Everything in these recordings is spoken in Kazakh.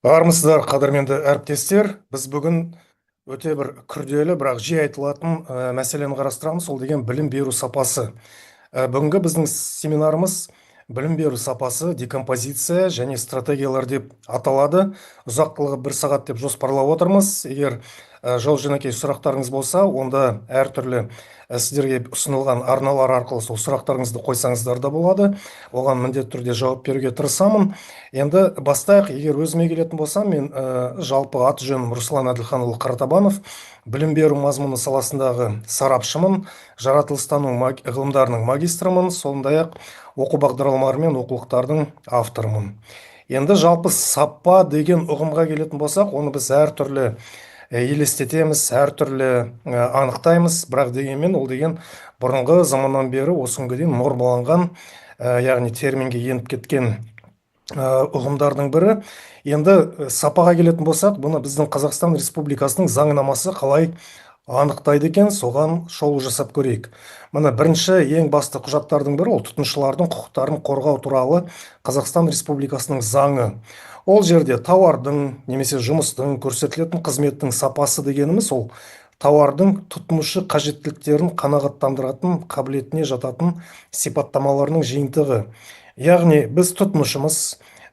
Армысыздар, қадірменді әріптестер. Біз бүгін өте бір күрделі, бірақ жиі айтылатын мәселені қарастырамыз, ол деген білім беру сапасы. Бүгінгі біздің семинарымыз білім беру сапасы, декомпозиция және стратегиялар деп аталады. Ұзақтылығы 1 сағат деп жоспарлап отырмыз. Егер жол жөнекей сұрақтарыңыз болса, онда әртүрлі сіздерге ұсынылған арналар арқылы сол сұрақтарыңызды қойсаңыздар да болады. Оған міндетті түрде жауап беруге тырысамын. Енді бастайық. Егер өзіме келетін болсам, мен жалпы аты жөнім Руслан Әділханұлы Қаратабанов, білім беру мазмұны саласындағы сарапшымын, жаратылыстану ғылымдарының магистрымын, сондай-ақ оқу бағдарламалары мен оқулықтардың авторымын. Енді жалпы сапа деген ұғымға келетін болсақ, оны біз әртүрлі елестетеміз, әртүрлі анықтаймыз, бірақ дегенмен ол деген бұрынғы заманнан бері осы күнге дейін нормаланған, яғни терминге еніп кеткен ұғымдардың бірі. Енді сапаға келетін болсақ, бұны біздің Қазақстан Республикасының заңнамасы қалай анықтайды екен, соған шолу жасап көрейік. Мына бірінші ең басты құжаттардың бірі ол тұтынушылардың құқықтарын қорғау туралы Қазақстан Республикасының заңы. Ол жерде тауардың немесе жұмыстың, көрсетілетін қызметтің сапасы дегеніміз ол тауардың тұтынушы қажеттіліктерін қанағаттандыратын қабілетіне жататын сипаттамаларының жиынтығы. Яғни біз тұтынушымыз,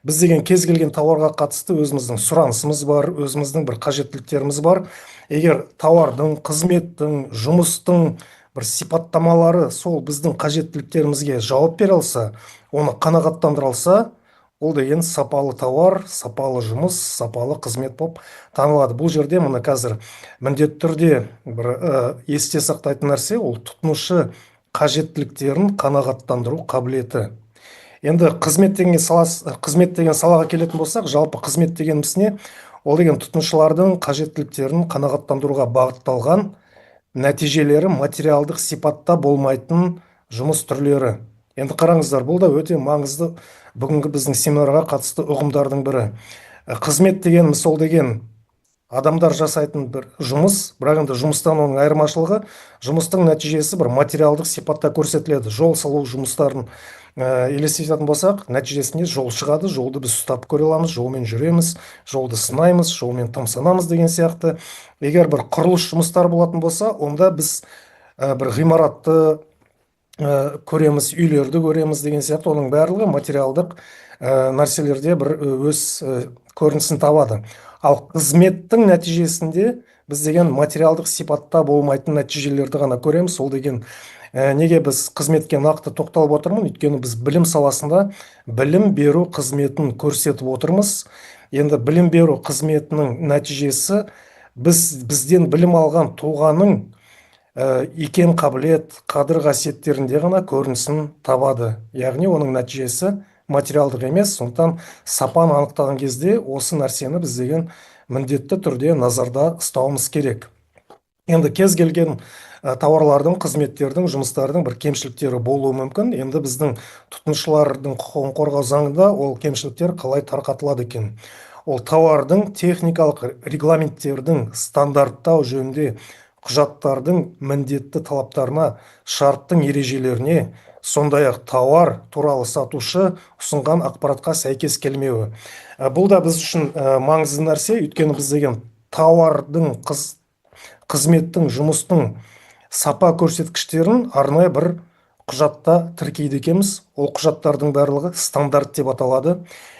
біз деген кез келген тауарға қатысты өзіміздің сұранысымыз бар, өзіміздің бір қажеттіліктеріміз бар. Егер тауардың, қызметтің, жұмыстың бір сипаттамалары сол біздің қажеттіліктерімізге жауап бере алса, оны қанағаттандыра алса, ол деген сапалы тауар, сапалы жұмыс, сапалы қызмет болып танылады. Бұл жерде мұны қазір міндетті түрде бір есте сақтайтын нәрсе, ол тұтынушы қажеттіліктерін қанағаттандыру қабілеті. Енді қызмет деген салаға келетін болсақ, жалпы қызмет дегеніміз не? Ол деген тұтынушылардың қажеттіліктерін қанағаттандыруға бағытталған нәтижелері материалдық сипатта болмайтын жұмыс түрлері. Енді қараңыздар, бұл да өте маңызды бүгінгі біздің семинарға қатысты ұғымдардың бірі. Қызмет дегеніміз сол деген адамдар жасайтын бір жұмыс, бірақ енді жұмыстан оның айырмашылығы, жұмыстың нәтижесі бір материалдық сипатта көрсетіледі. Жол салу жұмыстарын елестететін болсақ, нәтижесінде жол шығады, жолды біз ұстап көре аламыз, жолмен жүреміз, жолды сынаймыз, жолмен тамсанамыз деген сияқты. Егер бір құрылыс жұмыстары болатын болса, онда біз бір ғимаратты көреміз, үйлерді көреміз деген сияқты, оның барлығы материалдық нәрселерде бір өз көрінісін табады. Ал қызметтің нәтижесінде біз деген материалдық сипатта болмайтын нәтижелерді ғана көреміз. Ол деген неге біз қызметке нақты тоқталып отырмын? Өйткені біз білім саласында білім беру қызметін көрсетіп отырмыз. Енді білім беру қызметінің нәтижесі бізден білім алған тұлғаның екен қабілет, қадір қасиеттерінде ғана көрінісін табады. Яғни оның нәтижесі материалдық емес. Сондықтан сапаны анықтаған кезде осы нәрсені біз деген міндетті түрде назарда ұстауымыз керек. Енді кез келген тауарлардың, қызметтердің, жұмыстардың бір кемшіліктері болуы мүмкін. Енді біздің тұтынушылардың құқығын қорғау заңында ол кемшіліктер қалай тарқатылады екен? Ол тауардың техникалық регламенттердің стандарттау жөнінде құжаттардың міндетті талаптарына, шарттың ережелеріне, сондай-ақ тауар туралы сатушы ұсынған ақпаратқа сәйкес келмеуі. Бұл да біз үшін маңызды нәрсе, өйткені біз деген тауардың, қызметтің, жұмыстың сапа көрсеткіштерін арнайы бір құжатта тіркейді екенбіз. Ол құжаттардың барлығы стандарт деп аталады.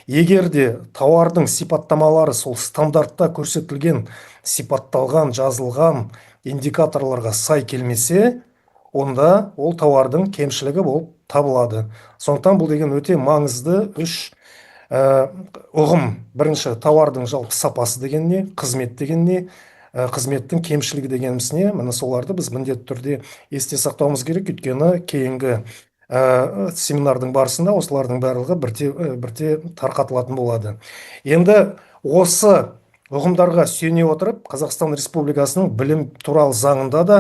Егер де тауардың сипаттамалары сол стандартта көрсетілген, сипатталған, жазылған индикаторларға сай келмесе, онда ол тауардың кемшілігі болып табылады. Сондықтан бұл деген өте маңызды үш ұғым. Бірінші, тауардың жалпы сапасы деген не, қызмет деген не, қызметтің кемшілігі дегеніміз не? Міне соларды біз міндетті түрде есте сақтауымыз керек, өйткені кейінгі семинардың барысында осылардың барлығы бірте тарқатылатын болады. Енді осы ұғымдарға сүйене отырып, Қазақстан Республикасының білім туралы заңында да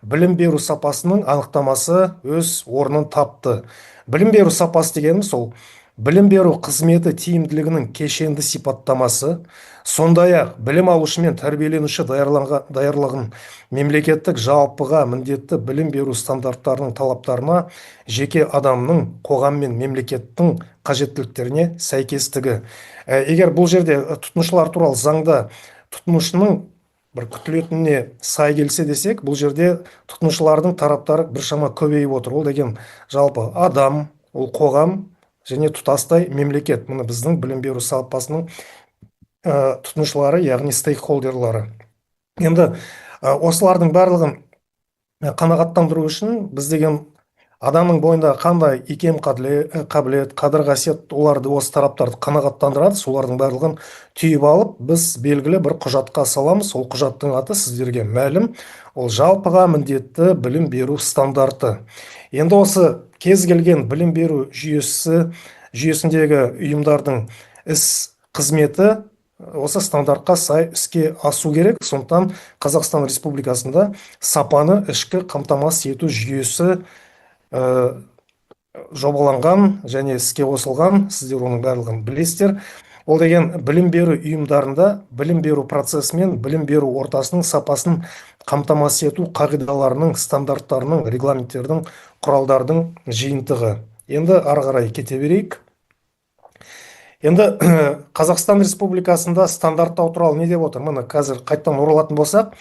білім беру сапасының анықтамасы өз орнын тапты. Білім беру сапасы дегеніміз ол білім беру қызметі тиімділігінің кешенді сипаттамасы, сондай-ақ білім алушы мен тәрбиеленуші даярлығын мемлекеттік жалпыға міндетті білім беру стандарттарының талаптарына, жеке адамның, қоғам мен мемлекеттің қажеттіліктеріне сәйкестігі. Егер бұл жерде тұтынушылар туралы заңда тұтынушының бір күтілетініне сай келсе десек, бұл жерде тұтынушылардың тараптары біршама көбейіп отыр. Ол деген жалпы адам, ол қоғам және тұтастай мемлекет. Міне біздің білім беру сапасының тұтынушылары, яғни стейкхолдерлары. Енді осылардың барлығын қанағаттандыру үшін біз деген адамның бойында қандай икем қабілет, қадір-қасиет, оларды осы тараптарды қанағаттандырады, солардың барлығын түйіп алып, біз белгілі бір құжатқа саламыз. Ол құжаттың аты сіздерге мәлім. Ол жалпыға міндетті білім беру стандарты. Енді осы кез келген білім беру жүйесіндегі ұйымдардың іс қызметі осы стандартқа сай іске асу керек. Сондықтан Қазақстан Республикасында сапаны ішкі қамтамасыз ету жүйесі жобаланған және іске қосылған. Сіздер оның барлығын білесіздер. Ол деген білім беру ұйымдарында білім беру процесі мен білім беру ортасының сапасын қамтамасыз ету қағидаларының, стандарттарының, регламенттердің, құралдардың жиынтығы. Енді ары қарай кете берейік. Енді Қазақстан Республикасында стандарттау туралы не деп отыр? Міне қазір қайттан оралатын болсақ,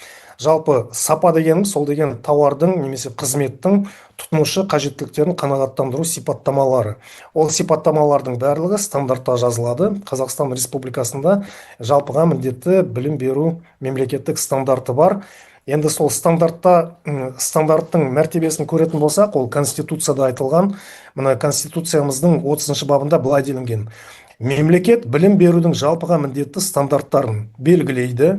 жалпы сапа дегеніміз сол деген тауардың немесе қызметтің тұтынушы қажеттіліктерін қанағаттандыру сипаттамалары. Ол сипаттамалардың барлығы стандартта жазылады. Қазақстан Республикасында жалпыға міндетті білім беру мемлекеттік стандарты бар. Енді сол стандарттың мәртебесін көретін болсақ, ол Конституцияда айтылған. Мына Конституциямыздың 30-шы бабында былай делінген: мемлекет білім берудің жалпыға міндетті стандарттарын белгілейді.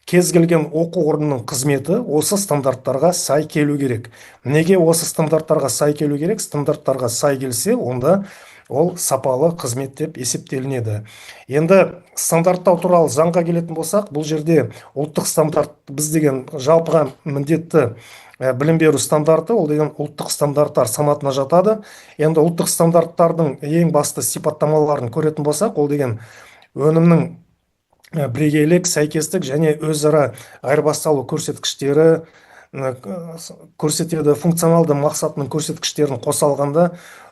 Кез келген оқу орнының қызметі осы стандарттарға сай келу керек. Неге осы стандарттарға сай келу керек? Стандарттарға сай келсе, онда ол сапалы қызмет деп есептелінеді. Енді стандарттау туралы заңға келетін болсақ, бұл жерде ұлттық стандарт біз деген жалпыға міндетті білім беру стандарты, ол деген ұлттық стандарттар санатына жатады. Енді ұлттық стандарттардың ең басты сипаттамаларын көретін болсақ, ол деген өнімнің бірегейлік, сәйкестік және өзара айырбасталу көрсеткіштері көрсетеді. Функционалды мақсатының көрсеткіштерін қоса алғанда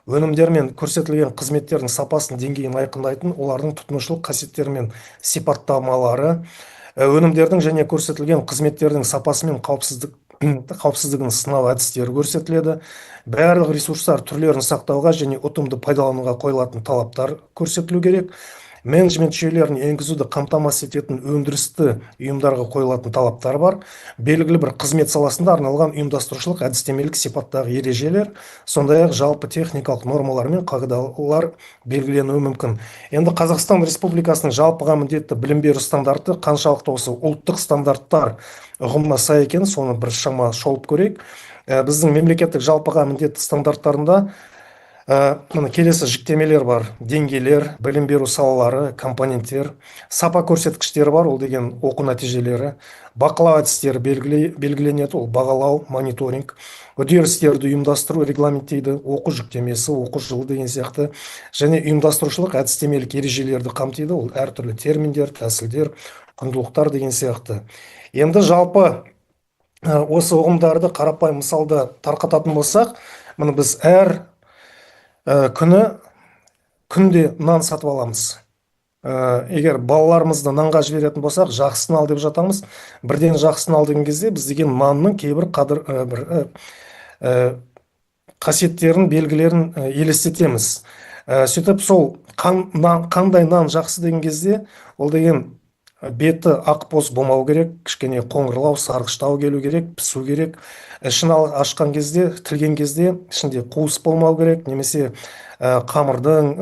өнімдер мен көрсетілген қызметтердің сапасын деңгейін айқындайтын олардың тұтынушылық қасиеттері мен сипаттамалары, өнімдердің және көрсетілген қызметтердің сапасы мен қауіпсіздігін сынау әдістері көрсетіледі. Барлық ресурстар түрлерін сақтауға және ұтымды пайдалануға қойылатын талаптар көрсетілу керек. Менеджмент жүйелерін енгізуді қамтамасыз ететін өндірісті ұйымдарға қойылатын талаптар бар. Белгілі бір қызмет саласында арналған ұйымдастырушылық әдістемелік сипаттағы ережелер, сондай-ақ жалпы техникалық нормалар мен қағидалар белгіленуі мүмкін. Енді Қазақстан Республикасының жалпыға міндетті білім беру стандарты қаншалықты осы ұлттық стандарттар ұғымына сай екен, соны бір шама шолып көрейік. Біздің мемлекеттік жалпыға міндетті стандарттарында мына келесі жіктемелер бар: деңгейлер, білім беру салалары, компоненттер, сапа көрсеткіштері бар, ол деген оқу нәтижелері, бақылау әдістері белгіленеді, ол бағалау, мониторинг, үдерістерді ұйымдастыру регламенттейді, оқу жүктемесі, оқу жылы деген сияқты, және ұйымдастырушылық әдістемелік ережелерді қамтиды, ол әртүрлі терминдер, тәсілдер, құндылықтар деген сияқты. Енді жалпы осы ұғымдарды қарапайым мысалда тарқататын болсақ, міне біз әр күнде нан сатып аламыз. Егер балаларымызды нанға жіберетін болсақ, жақсысын ал деп жатамыз. Бірден жақсысын ал деген кезде біз деген нанның кейбір қасиеттерін, белгілерін елестетеміз. Сөйтіп сол қандай нан жақсы деген кезде, ол деген беті ақбоз болмау керек, кішкене қоңырлау, сарғыштау келу керек, пісу керек. Ішін ашқан кезде, тілген кезде ішінде қуыс болмау керек, немесе қамырдың,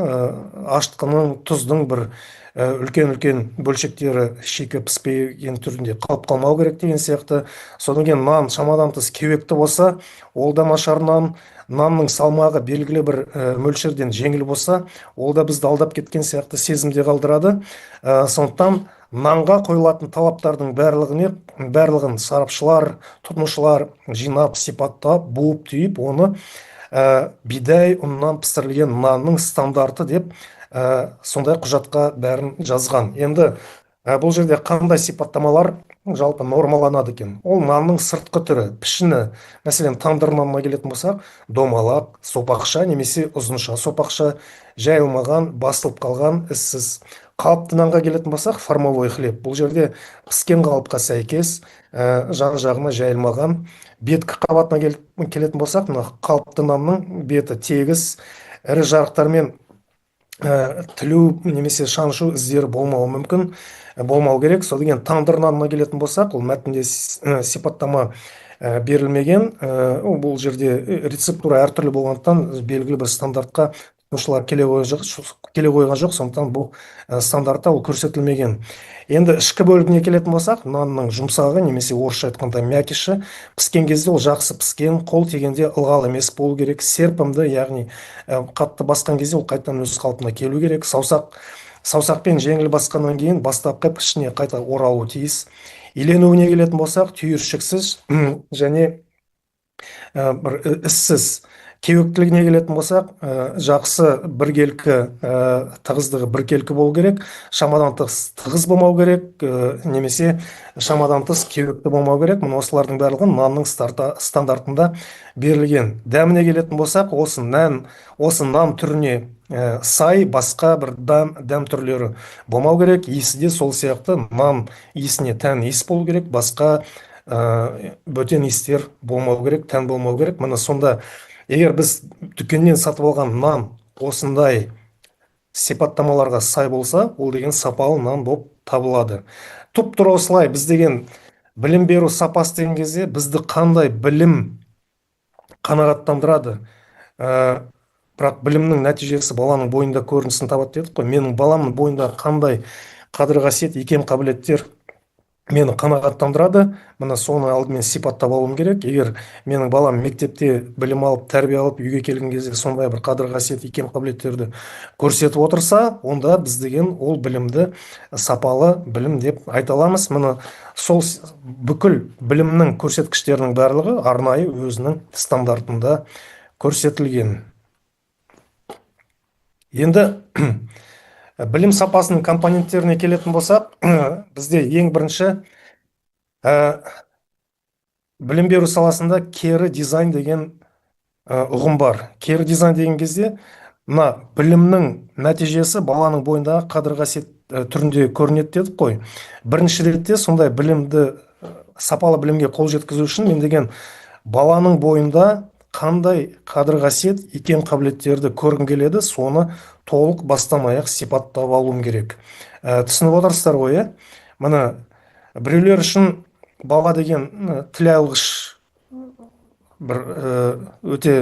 аштықының, тұздың бір үлкен бөлшектері шикі піспеген түрінде қалып қалмау керек деген сияқты. Содан кейін нан шамадан тыс кеуекті болса, ол да нашар нан. Нанның салмағы белгілі бір мөлшерден жеңіл болса, ол да бізді алдап кеткен сияқты сезімде қалдырады. Сондықтан нанға қойылатын талаптардың барлығын сарапшылар, тұтынушылар жинап, сипаттап, буып, түйіп, оны бидай ұнынан пісірілген нанның стандарты деп сондай құжатқа бәрін жазған. Енді бұл жерде қандай сипаттамалар жалпы нормаланады екен? Ол нанның сыртқы түрі, пішіні, мәселен тандыр нанына келетін болсақ, домалақ, сопақша немесе ұзынша сопақша, жайылмаған, басылып қалған, іссіз. Қалыпты нанға келетін болсақ, формовой хлеб. Бұл жерде піскен қалыпқа сәйкес жағы-жағына жайылмаған. Беткі қабатына келетін болсақ, мына қалыпты нанның беті тегіс, ірі жарықтармен тілу немесе шаншу іздері болмауы мүмкін, болмау керек. Сол деген тандыр нанына келетін болсақ, ол мәтінде сипаттама берілмеген. Бұл жерде рецептура әртүрлі болғандықтан белгілі бір стандартқа тұтынушылар келе қойған жоқ, сондықтан бұл стандартта ол көрсетілмеген. Енді ішкі бөлігіне келетін болсақ, нанның жұмсағы немесе орысша айтқанда мякиші піскен кезде ол жақсы піскен, қол тигенде ылғал емес болу керек, серпімді, яғни қатты басқан кезде ол қайтадан өз қалпына келу керек. Саусақпен жеңіл басқаннан кейін бастапқы пішіне қайта оралуы тиіс. Иленуіне келетін болсақ, түйіршіксіз және бір іссіз. Кеуектілігіне келетін болсақ, жақсы біркелкі, тығыздығы біркелкі болу керек, шамадан тыс тығыз болмау керек, немесе шамадан тыс кеуекті болмау керек. Мұны осылардың барлығы нанның стандартында берілген. Дәміне келетін болсақ, осы нан түріне сай басқа бір дәм түрлері болмау керек. Иісі де сол сияқты нан иісіне тән иіс болу керек, басқа бөтен иістер болмау керек, тән болмау керек. Міне сонда егер біз дүкеннен сатып алған нан осындай сипаттамаларға сай болса, ол деген сапалы нан болып табылады. Тұп-тура осылай біз деген білім беру сапасы деген кезде бізді қандай білім қанағаттандырады? Бірақ білімнің нәтижесі баланың бойында көрінісін табады дедік қой. Менің баламның бойында қандай қадір-қасиет, икем қабілеттер мені қанағаттандырады, мына соны алдымен сипаттап алуым керек. Егер менің балам мектепте білім алып, тәрбие алып, үйге келген кезде сондай бір қадір-қасиет, икем қабілеттерді көрсетіп отырса, онда біз деген ол білімді сапалы білім деп айта аламыз. Мына сол бүкіл білімнің көрсеткіштерінің барлығы арнайы өзінің стандартында көрсетілген. Енді білім сапасының компоненттеріне келетін болсақ, бізде ең бірінші білім беру саласында кері дизайн деген ұғым бар. Кері дизайн деген кезде мына білімнің нәтижесі баланың бойындағы қадір-қасиет түрінде көрінеді дедік қой. Бірінші ретте сондай білімді, сапалы білімге қол жеткізу үшін мен деген баланың бойында қандай қадір-қасиет, икем қабілеттерді көргім келеді, соны толық бастан-аяқ сипаттап алуым керек. Түсініп отырсыздар ғой, Мына біреулер үшін бала деген тіл алғыш бір өте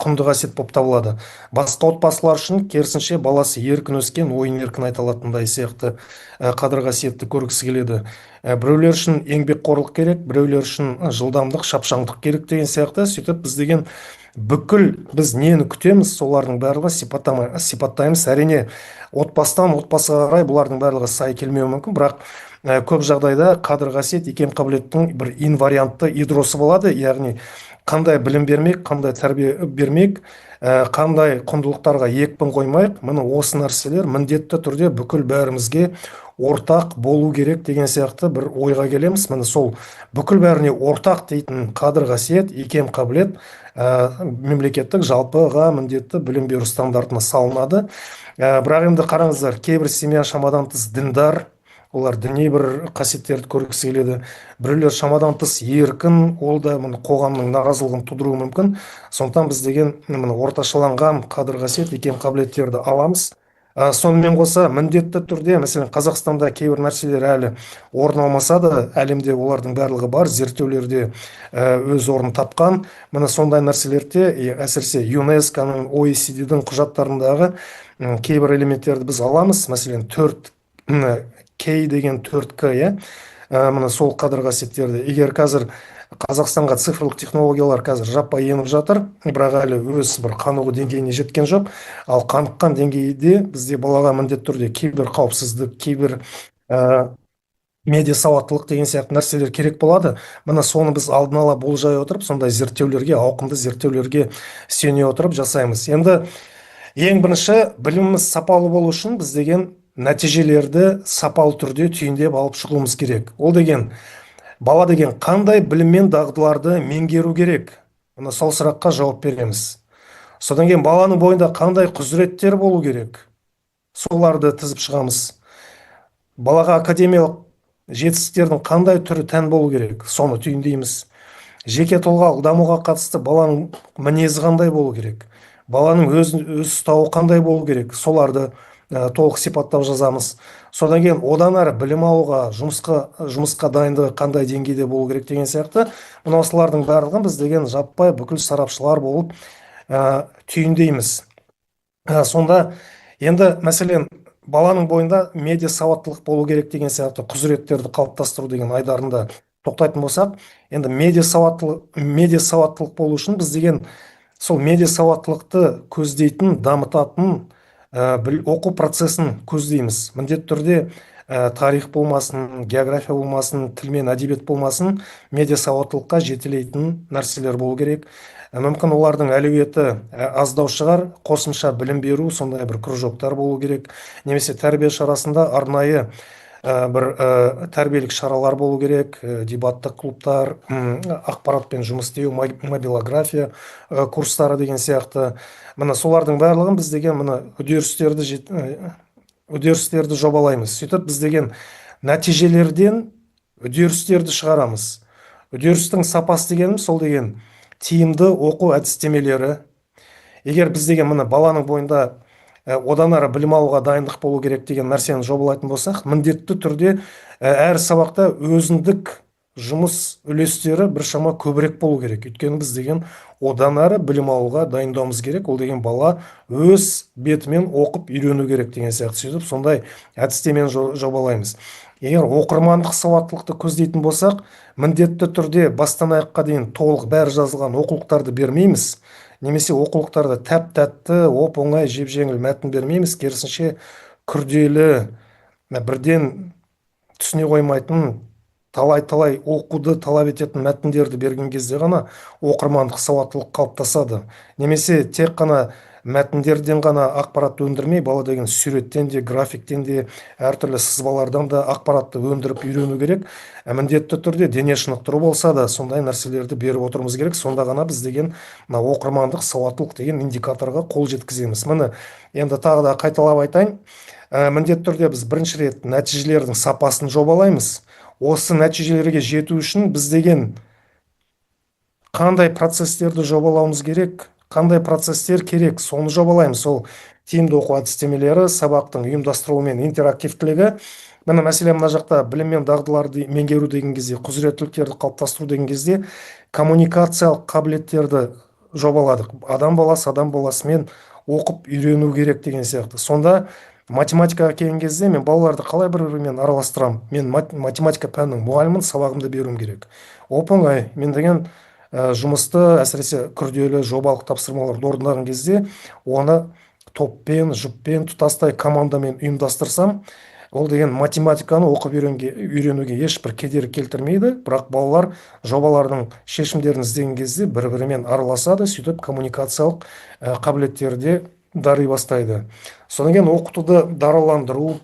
құнды қасиет болып табылады. Басқа отбасылар үшін керісінше баласы еркін өскен, ойын еркін айта алатындай сияқты қадір-қасиетті көргісі келеді. Біреулер үшін еңбекқорлық керек, біреулер үшін жылдамдық, шапшаңдық керек деген сияқты. Сөйтіп біз деген бүкіл біз нені күтеміз, солардың барлығы сипаттаймыз. Әрине отбасыдан отбасыға қарай бұлардың барлығы сай келмеуі мүмкін, бірақ көп жағдайда қадір-қасиет, икем қабілеттің бір инвариантты ядросы болады. Яғни қандай білім бермек, қандай тәрбие бермек, қандай құндылықтарға екпін қоймайық, міне осы нәрселер міндетті түрде бүкіл бәрімізге ортақ болу керек деген сияқты бір ойға келеміз. Міне сол бүкіл бәріне ортақ дейтін қадір-қасиет, икем қабілет мемлекеттік жалпыға міндетті білім беру стандартына салынады. Бірақ енді қараңыздар, кейбір семья шамадан тыс діндар, олар діни бір қасиеттерді көргісі келеді. Біреулер шамадан тыс еркін, ол да қоғамның наразылығын тудыруы мүмкін. Сондықтан біз деген орташаланған қадір-қасиет, икем қабілеттерді аламыз. Сонымен қоса міндетті түрде, мәселен Қазақстанда кейбір нәрселер әлі орын алмаса да, әлемде олардың барлығы бар, зерттеулерде өз орнын тапқан. Міне сондай нәрселерде, әсіресе ЮНЕСКО-ның, OECD-дің құжаттарындағы кейбір элементтерді біз аламыз. Мәселен 4К деген 4К, міне сол қадір-қасиеттерді. Егер қазір Қазақстанға цифрлық технологиялар қазір жаппай еніп жатыр, бірақ әлі өз бір қанығу деңгейіне жеткен жоқ. Ал қаныққан деңгейде бізде балаға міндетті түрде кейбір қауіпсіздік, кейбір медиа сауаттылық деген сияқты нәрселер керек болады. Мына соны біз алдын ала болжай отырып, сондай зерттеулерге, ауқымды зерттеулерге сүйене отырып жасаймыз. Енді ең бірінші, біліміміз сапалы болу үшін біз деген нәтижелерді сапалы түрде түйіндеп алып шығуымыз керек. Ол деген, бала деген қандай білім мен дағдыларды меңгеру керек? Мына сол сұраққа жауап береміз. Содан кейін баланың бойында қандай құзыреттер болу керек? Соларды тізіп шығамыз. Балаға академиялық жетістіктердің қандай түрі тән болу керек? Соны түйіндейміз. Жеке тұлғалық дамуға қатысты баланың мінезі қандай болу керек? Баланың өз ұстауы қандай болу керек? Соларды толық сипаттап жазамыз. Содан кейін одан әрі білім алуға, жұмысқа дайындығы қандай деңгейде болу керек деген сияқты. Мына осылардың барлығын біз деген жаппай бүкіл сарапшылар болып түйіндейміз. Сонда енді мәселен баланың бойында медиа сауаттылық болу керек деген сияқты құзыреттерді қалыптастыру деген айдарында тоқтайтын болсақ, енді медиа сауаттылық болу үшін біз деген сол медиа сауаттылықты көздейтін, дамытатын оқу процесін көздейміз. Міндетті түрде тарих болмасын, география болмасын, тіл мен әдебиет болмасын, медиа сауаттылыққа жетелейтін нәрселер болу керек. Мүмкін олардың әлеуеті аздау шығар, қосымша білім беру, сондай бір кружоктар болу керек. Немесе тәрбие шарасында арнайы бір тәрбиелік шаралар болу керек, дебаттық клубтар, ақпаратпен жұмыс істеу, мобилография курстары деген сияқты. Мына солардың барлығын біз деген мына үдерістерді жобалаймыз. Сөйтіп біз деген нәтижелерден үдерістерді шығарамыз. Үдерістің сапасы дегеніміз сол деген тиімді оқу әдістемелері. Егер біз деген мына баланың бойында одан ары білім алуға дайындық болу керек деген нәрсені жобалайтын болсақ, міндетті түрде әр сабақта өзіндік жұмыс үлестері біршама көбірек болу керек. Өйткені біз деген одан ары білім алуға дайындауымыз керек. Ол деген бала өз бетімен оқып үйрену керек деген сияқты. Сөйтіп сондай әдістемені жобалаймыз. Егер оқырмандық сауаттылықты көздейтін болсақ, міндетті түрде бастан аяққа дейін толық бәрі жазылған оқулықтарды бермейміз. Немесе оқулықтарды тәп-тәтті, оп-оңай, жеп-жеңіл мәтін бермейміз. Керісінше күрделі, бірден түсіне қоймайтын, талай-талай оқуды талап ететін мәтіндерді берген кезде ғана оқырмандық сауаттылық қалыптасады. Немесе тек қана мәтіндерден ғана ақпаратты өндірмей, бала деген суреттен де, графиктен де, әртүрлі сызбалардан да ақпаратты өндіріп үйрену керек. Міндетті түрде дене шынықтыру болса да сондай нәрселерді беріп отырмыз керек. Сонда ғана біз деген оқырмандық сауаттылық деген индикаторға қол жеткіземіз. Міне енді тағы да қайталап айтайын. Міндетті түрде біз бірінші рет нәтижелердің сапасын жобалаймыз. Осы нәтижелерге жету үшін біз деген қандай процестерді жобалауымыз керек, қандай процестер керек, соны жобалаймыз. Сол тиімді оқу әдістемелері, сабақтың ұйымдастырылуы мен интерактивтілігі. Міне мәселен мына жақта білім мен дағдыларды меңгеру деген кезде, құзыреттіліктерді қалыптастыру деген кезде коммуникациялық қабілеттерді жобаладық. Адам баласымен оқып үйрену керек деген сияқты. Сонда математикаға келген кезде мен балаларды қалай бір-бірімен араластырамын? Мен математика пәнінің мұғалімін, сабағымды беруім керек. Оп-оңай. Мен деген жұмысты, әсіресе күрделі жобалық тапсырмаларды орындаған кезде оны топпен, жұппен, тұтастай командамен ұйымдастырсам, ол деген математиканы оқып үйренуге ешбір кедергі келтірмейді. Бірақ балалар жобалардың шешімдерін іздеген кезде бір-бірімен араласады, сөйтіп коммуникациялық қабілеттерде дами бастайды. Содан кейін оқытуды дараландыруды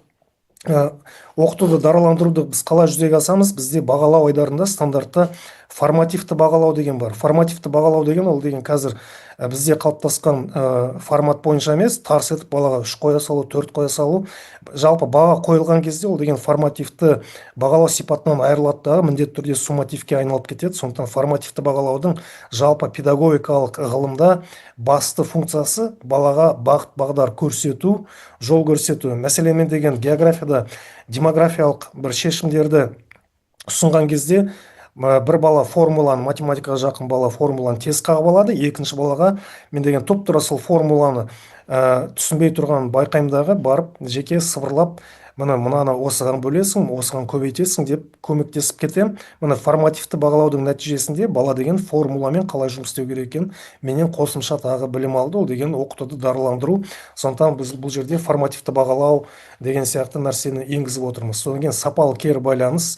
біз қалай жүзеге асамыз? Бізде бағалау айдарында стандартта формативті бағалау деген бар. Формативті бағалау деген ол деген қазір бізде қалыптасқан формат бойынша емес, тарс етіп балаға 3 қоя салу, 4 қоя салу. Жалпы баға қойылған кезде ол деген формативті бағалау сипатынан айырылады да міндетті түрде суммативке айналып кетеді. Сондықтан формативті бағалаудың жалпы педагогикалық ғылымда басты функциясы балаға бағыт бағдар көрсету, жол көрсету. Мәселен мен деген географияда демографиялық бір шешімдерді ұсынған кезде бір бала формуланы, математикаға жақын бала формуланы тез қағып алады, екінші балаға мен деген топ тура сол формуланы түсінбей тұрғанын байқаймын дағы, барып жеке сыбырлап, мынаны осыған бөлесің, осыған көбейтесің деп көмектесіп кетем. Мына формативті бағалаудың нәтижесінде бала деген формуламен қалай жұмыс істеу керек екенін менен қосымша тағы білім алды. Ол деген оқытуды дарыландыру. Сондықтан біз бұл жерде формативті бағалау деген сияқты нәрсені енгізіп отырмыз. Содан кейін сапалы кері байланыс,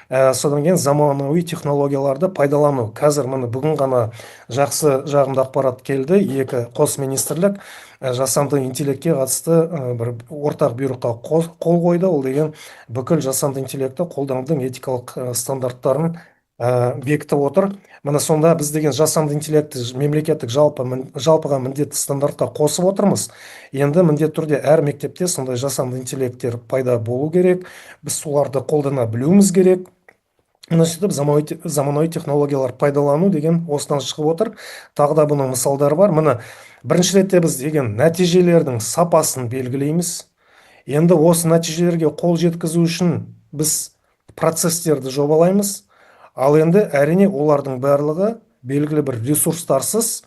содан кейін заманауи технологияларды пайдалану. Қазір бүгін ғана жақсы жағымды ақпарат келді. Екі қос министрлік жасанды интеллектке қатысты бір ортақ бұйрыққа қол қойды. Ол деген бүкіл жасанды интеллектті қолданудың этикалық стандарттарын бекітіп отыр. Сонда біз деген жасанды интеллектті мемлекеттік жалпыға міндетті стандартқа қосып отырмыз. Енді міндетті түрде әр мектепте сондай жасанды интеллекттер пайда болу керек. Біз соларды қолдана білуіміз керек. Сөйтіп заманауи технологиялар пайдалану деген осыдан шығып отыр. Тағы да бұның мысалдары бар. Бірінші ретте біз деген нәтижелердің сапасын белгілейміз. Енді осы нәтижелерге қол жеткізу үшін біз процесстерді жобалаймыз. Ал енді әрине олардың барлығы белгілі бір ресурстарсыз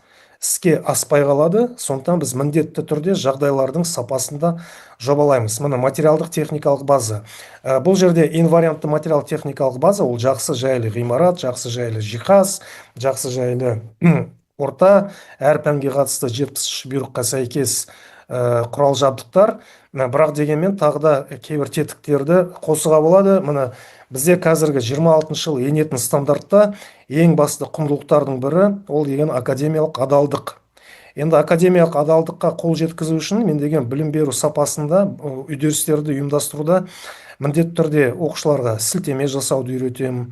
іске аспай қалады. Сондықтан біз міндетті түрде жағдайлардың сапасында жобалаймыз. Материалдық техникалық база. Бұл жерде инвариантты материал техникалық база, ол жақсы жайлы ғимарат, жақсы жайлы жиһаз, жақсы жайлы орта, әр пәнге қатысты 70 бұйрыққа сәйкес құрал жабдықтар. Бірақ дегенмен тағы да кейбір тетіктерді қосуға болады. Бізде қазіргі 26 жыл енетін стандартта ең басты құндылықтардың бірі ол деген академиялық адалдық. Енді академиялық адалдыққа қол жеткізу үшін мен деген білім беру сапасында үдерістерді ұйымдастыруда міндетті түрде оқушыларға сілтеме жасауды үйретемін.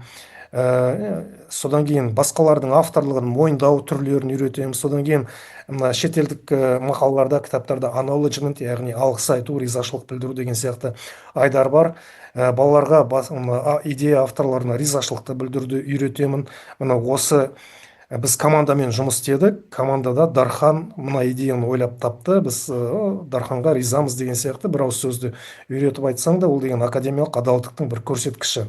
Содан кейін басқалардың авторлығын мойындау түрлерін үйретемін. Содан кейін шетелдік мақалаларда, кітаптарда acknowledgement, яғни алғыс айту, ризашылық білдіру деген сияқты айдар бар. Балаларға идея авторларына ризашылықты білдіруді үйретемін. Осы біз командамен жұмыс істедік. Командада Дархан идеяны ойлап тапты. Біз Дарханға ризамыз деген сияқты бір ауыз сөзді үйретіп айтсаң да, ол деген академиялық адалдықтың бір көрсеткіші.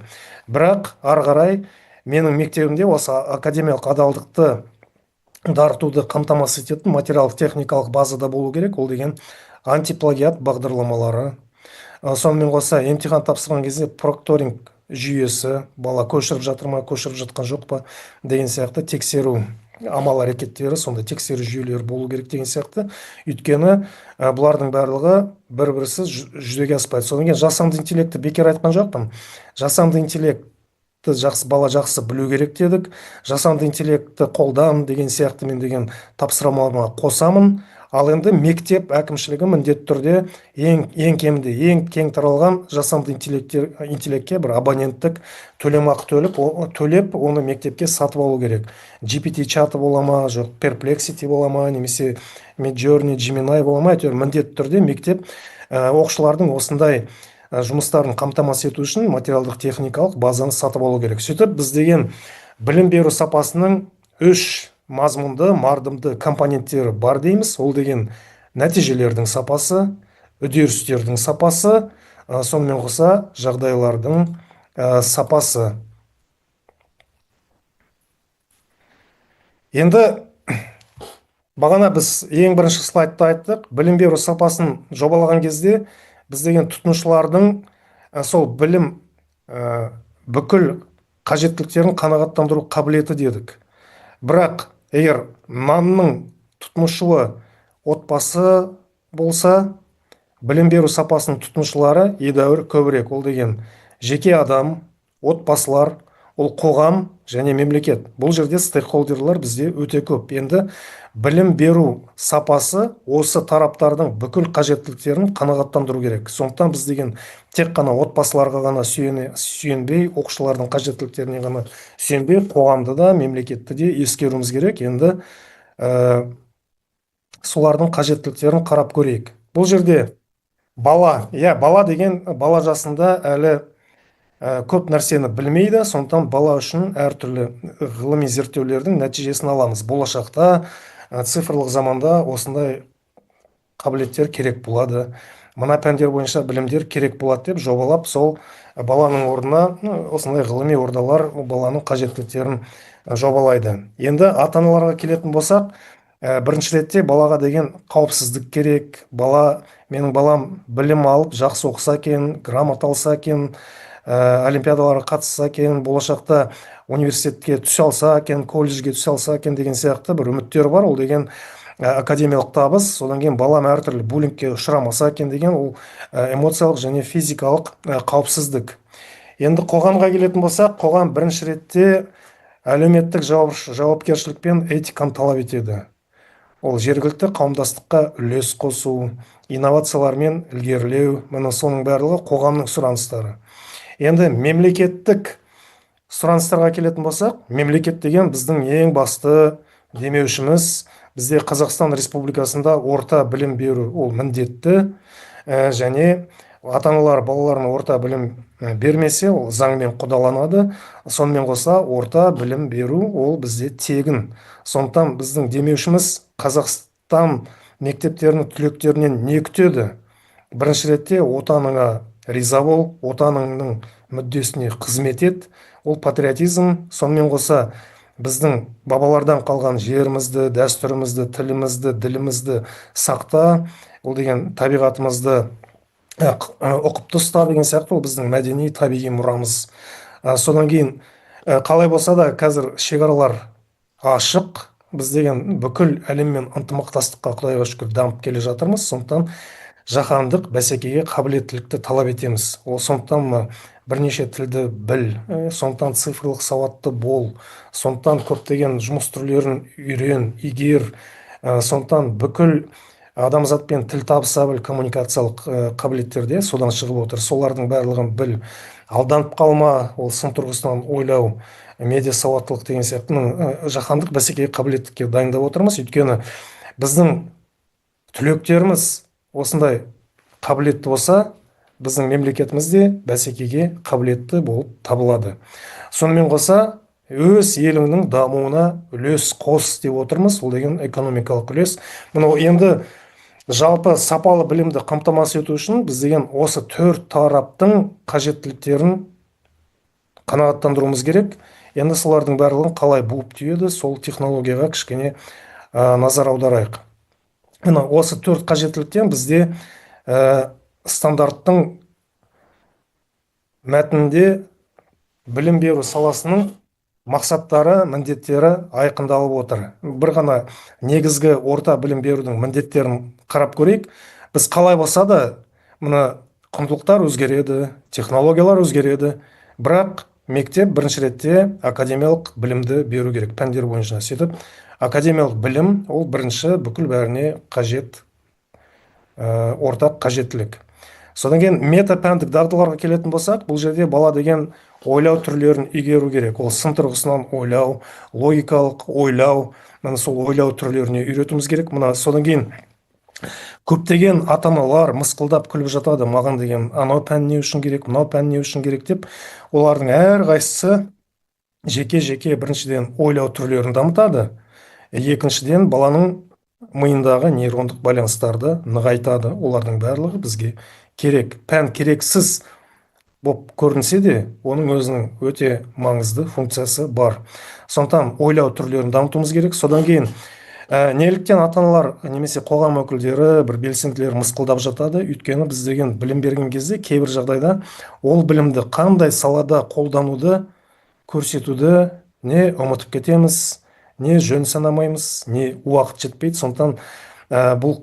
Бірақ ары қарай менің мектебімде осы академиялық адалдықты дарытуды қамтамасыз ететін материалдық техникалық базада болу керек. Ол деген антиплагиат бағдарламалары. Сонымен қоса емтихан тапсырған кезде прокторинг жүйесі, бала көшіріп жатыр ма, көшіріп жатқан жоқ па деген сияқты тексеру амал әрекеттері, сонда тексеру жүйелері болу керек деген сияқты. Өйткені бұлардың барлығы бір-бірісіз жүзеге аспайды. Содан кейін жасанды интеллектті бекер айтқан жоқпын. Жасанды интеллектті бала жақсы білу керек дедік. Жасанды интеллектті қолдан деген сияқты мен деген тапсырмаларыма қосамын. Ал енді мектеп әкімшілігі міндетті түрде ең кемінде ең кең таралған жасанды интеллектке бір абоненттік төлемақы төлеп, оны мектепке сатып алу керек. GPT чаты бола ма, жоқ Perplexity бола ма, немесе Midjourney, Gemini бола ма, әйтеуір міндетті түрде мектеп оқушылардың осындай жұмыстарын қамтамасыз ету үшін материалдық техникалық базаны сатып алу керек. Сөйтіп біз деген білім беру сапасының 3 мазмұнды, мардымды компоненттері бар дейміз. Ол деген нәтижелердің сапасы, үдерістердің сапасы, сонымен қоса жағдайлардың сапасы. Енді бағана біз ең бірінші слайдта айттық, білім беру сапасын жобалаған кезде біз деген тұтынушылардың сол білім бүкіл қажеттіліктерін қанағаттандыру қабілеті дедік. Бірақ егер нанның тұтынушылы отбасы болса, білім беру сапасының тұтынушылары едәуір көбірек. Ол деген жеке адам, отбасылар, ол қоғам және мемлекет. Бұл жерде стейкхолдерлар бізде өте көп. Енді білім беру сапасы осы тараптардың бүкіл қажеттіліктерін қанағаттандыру керек. Сондықтан біз деген тек қана отбасыларға ғана сүйенбей, оқушылардың қажеттіліктеріне ғана сүйенбей, қоғамды да, мемлекетті де ескеруіміз керек. Енді солардың қажеттіліктерін қарап көрейік. Бұл жерде бала деген бала жасында әлі көп нәрсені білмейді. Сондықтан бала үшін әртүрлі ғылыми зерттеулердің нәтижесін аламыз. Болашақта цифрлық заманда осындай қабілеттер керек болады. мына пәндер бойынша білімдер керек болады деп жобалап, сол баланың орнына осындай ғылыми ордалар баланың қажеттіліктерін жобалайды. Енді ата-аналарға келетін болсақ, бірінші ретте балаға деген қауіпсіздік керек. Менің балам білім алып жақсы оқыса екен, грамота алса екен, олимпиадаларға қатысса екен, болашақта университетке түсе алса екен, колледжге түсе алса екен деген сияқты бір үміттер бар. Ол деген академиялық табыс. Содан кейін балам әртүрлі буллингке ұшырамаса екен деген ол эмоциялық және физикалық қауіпсіздік. Енді қоғамға келетін болсақ, қоғам бірінші ретте әлеуметтік жауапкершілік пен этиканы талап етеді. Ол жергілікті қауымдастыққа үлес қосу, инновациялармен ілгерілеу, міне соның барлығы қоғамның сұраныстары. Енді мемлекеттік сұраныстарға келетін болсақ, мемлекет деген біздің ең басты демеушіміз. Бізде Қазақстан Республикасында орта білім беру ол міндетті, және ата-аналар балаларына орта білім бермесе, ол заңмен қудаланады. Сонымен қоса орта білім беру ол бізде тегін. Сондықтан біздің демеушіміз Қазақстан мектептерінің түлектерінен не күтеді? Бірінші ретте отаныңа риза бол, отаныңның мүддесіне қызмет ет. Ол патриотизм. Сонымен қоса біздің бабалардан қалған жерімізді, дәстүрімізді, тілімізді, ділімізді сақта. Ол деген табиғатымызды ұқыпты ұста деген сияқты, ол біздің мәдени табиғи мұрамыз. Содан кейін қалай болса да қазір шекаралар ашық. Біз деген бүкіл әлеммен ынтымақтастыққа Құдайға шүкір дамып келе жатырмыз. Сондықтан жаһандық бәсекеге қабілеттілікті талап етеміз. Сондықтан бірнеше тілді біл, сондықтан цифрлық сауатты бол, сондықтан көптеген жұмыс түрлерін үйрен, игер, сондықтан бүкіл адамзатпен тіл табыса біл, коммуникациялық қабілеттерде содан шығып отыр. Солардың барлығын біл, алданып қалма, ол сын тұрғысынан ойлау, медиа сауаттылық деген сияқты жаһандық бәсекеге қабілеттілікке дайындап отырмыз. Өйткені біздің түлектеріміз осындай қабілетті болса, біздің мемлекетіміз де бәсекеге қабілетті болып табылады. Сонымен қоса, өз еліңнің дамуына үлес қос деп отырмыз. Ол деген экономикалық үлес. Енді жалпы сапалы білімді қамтамасыз ету үшін біз деген осы төрт тараптың қажеттіліктерін қанағаттандыруымыз керек. Енді солардың барлығын қалай буып түйеді, сол технологияға кішкене назар аударайық. Осы төрт қажеттіліктен бізде стандарттың мәтінінде білім беру саласының мақсаттары, міндеттері айқындалып отыр. Бір ғана негізгі орта білім берудің міндеттерін қарап көрейік. Біз қалай болса да, мына құндылықтар өзгереді, технологиялар өзгереді, бірақ мектеп бірінші ретте академиялық білімді беру керек, пәндер бойынша. Сөйтіп, академиялық білім ол бірінші бүкіл бәріне қажет, ортақ қажеттілік. Содан кейін метапәндік дағдыларға келетін болсақ, бұл жерде бала деген ойлау түрлерін игеру керек. Ол сын тұрғысынан ойлау, логикалық ойлау, сол ойлау түрлеріне үйретуіміз керек. Содан кейін көптеген ата-аналар мысқылдап күліп жатады, маған деген анау пән не үшін керек, мынау пән не үшін керек деп. Олардың әрқайсысы жеке-жеке біріншіден ойлау түрлерін дамытады, екіншіден баланың миындағы нейрондық байланыстарды нығайтады. Олардың барлығы бізге керек. Пән керексіз болып көрінсе де, оның өзінің өте маңызды функциясы бар. Сондықтан ойлау түрлерін дамытуымыз керек. Содан кейін неліктен ата-аналар немесе қоғам өкілдері, бір белсенділер мысқылдап жатады? Өйткені біз деген білім берген кезде кейбір жағдайда ол білімді қандай салада қолдануды, көрсетуді не ұмытып кетеміз, не жөн санамаймыз, не уақыт жетпейді. Сондықтан бұл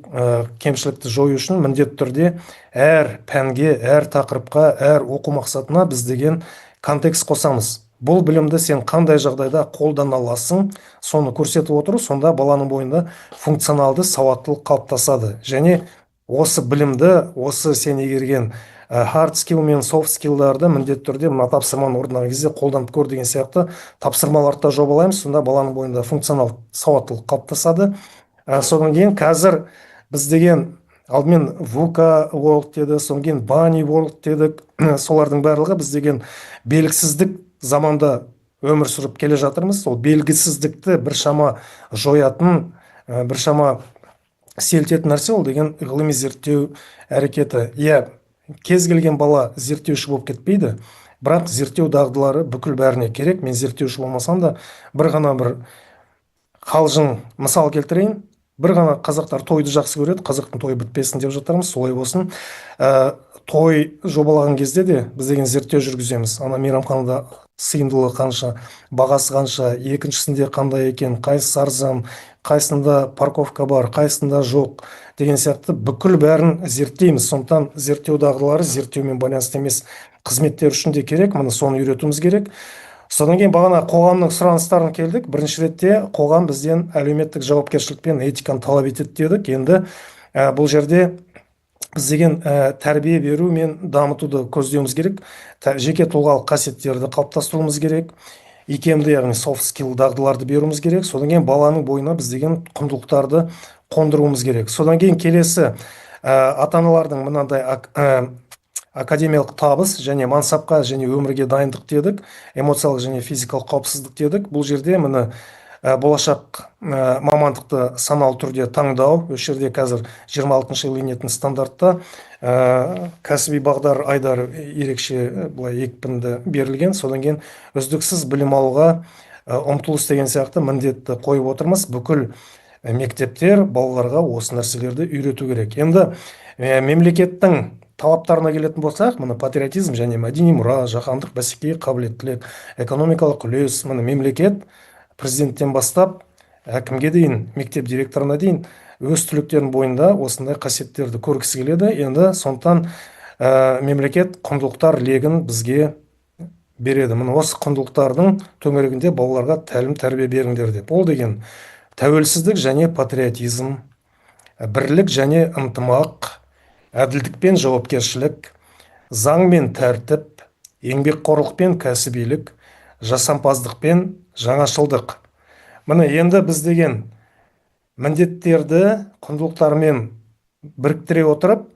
кемшілікті жою үшін міндетті түрде әр пәнге, әр тақырыпқа, әр оқу мақсатына біз деген контекст қосамыз. Бұл білімді сен қандай жағдайда қолдана аласың, соны көрсетіп отыру, сонда баланың бойында функционалды сауаттылық қалыптасады. Және осы білімді, осы сен игерген hard skill мен soft skillдарды міндетті түрде мына тапсырманы орындаған кезде қолданып көр деген сияқты тапсырмаларды жобалаймыз. Сонда баланың бойында функционал сауаттылық қалыптасады. Содан кейін қазір біз деген алдымен VUCA World деді, содан кейін Bunny World дедік. Солардың барлығы біз деген белгісіздік заманда өмір сүріп келе жатырмыз. Сол белгісіздікті біршама жоятын, біршама сейілтетін нәрсе ол деген ғылыми зерттеу әрекеті. Иә, кез келген бала зерттеуші болып кетпейді, бірақ зерттеу дағдылары бүкіл бәріне керек. Мен зерттеуші болмасам да бір ғана бір қалжың мысал келтірейін. Бір ғана қазақтар тойды жақсы көреді, қазақтың тойы бітпесін деп жатырмыз, солай болсын. Той жобалаған кезде де біз деген зерттеу жүргіземіз. Ана мейрамханада сыйымдылығы қанша, бағасы қанша, екіншісінде қандай екен, қайсысы арзан, қайсында парковка бар, қайсында жоқ деген сияқты бүкіл бәрін зерттейміз. Сондықтан зерттеу дағдылары зерттеумен байланысты емес қызметтер үшін де керек, мұны соны үйретуіміз керек. Содан кейін бағана қоғамның сұраныстарын келдік. Бірінші ретте қоғам бізден әлеуметтік жауапкершілік пен этиканы талап етеді дедік. Енді бұл жерде біз деген тәрбие беру мен дамытуды көздеуіміз керек. Жеке тұлғалық қасиеттерді қалыптастыруымыз керек. Икемді, яғни soft skill дағдыларды беруіміз керек. Содан кейін баланың бойына біз деген құндылықтарды қондыруымыз керек. Содан кейін келесі ата-аналардың мынандай академиялық табыс және мансапқа және өмірге дайындық дедік, эмоциялық және физикалық қауіпсіздік дедік. Бұл жерде міне болашақ мамандықты саналы түрде таңдау. Осы жерде қазір 26-шы жыл енетін стандартта кәсіби бағдар айдары ерекше былай екпінді берілген. Содан кейін үздіксіз білім алуға ұмтылыс деген сияқты міндетті қойып отырмыз. Бүкіл мектептер балаларға осы нәрселерді үйрету керек. Енді мемлекеттің талаптарына келетін болсақ, мына патриотизм және мәдени мұра, жаһандық бәсекеге қабілеттілік, экономикалық үлес, мына мемлекет президенттен бастап әкімге дейін, мектеп директорына дейін өз түлектерінің бойында осындай қасиеттерді көргісі келеді. Енді сондықтан мемлекет құндылықтар легін бізге береді. Міне осы құндылықтардың төңірегінде балаларға тәлім тәрбие беріңдер деп. Ол деген тәуелсіздік және патриотизм, бірлік және ынтымақ, әділдік пен жауапкершілік, заң мен тәртіп, еңбекқорлық пен кәсібилік, жасампаздық пен жаңашылдық. Міне енді біз деген міндеттерді құндылықтармен біріктіре отырып,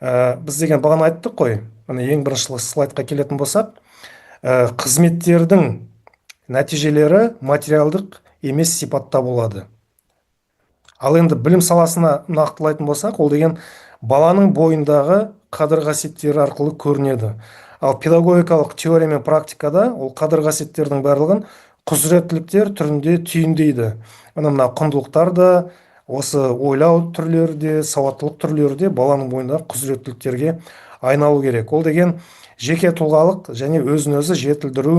біз деген бағана айттық қой, міне ең бірінші слайдқа келетін болсақ, қызметтердің нәтижелері материалдық емес сипатта болады. Ал енді білім саласына нақтылайтын болсақ, ол деген баланың бойындағы қадір қасиеттері арқылы көрінеді. Ал педагогикалық теория мен практикада ол қадір қасиеттердің барлығын құзыреттіліктер түрінде түйіндейді. Мына құндылықтар да, осы ойлау түрлері де, сауаттылық түрлері де баланың бойындағы құзыреттіліктерге айналу керек. Ол деген жеке тұлғалық және өзін-өзі жетілдіру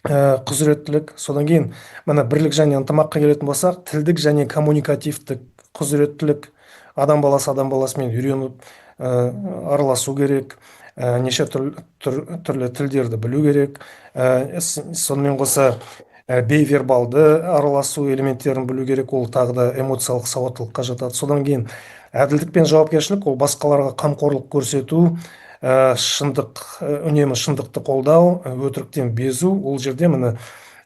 құзыреттілік. Содан кейін мына бірлік және ынтымаққа келетін болсақ, тілдік және коммуникативтік құзыреттілік. Адам баласымен үйреніп араласу керек, неше түрлі тілдерді білу керек. Сонымен қоса бейвербалды араласу элементтерін білу керек, ол тағы да эмоциялық сауаттылыққа жатады. Содан кейін әділдік пен жауапкершілік, ол басқаларға қамқорлық көрсету, үнемі шындықты қолдау, өтіріктен безу. Ол жерде міне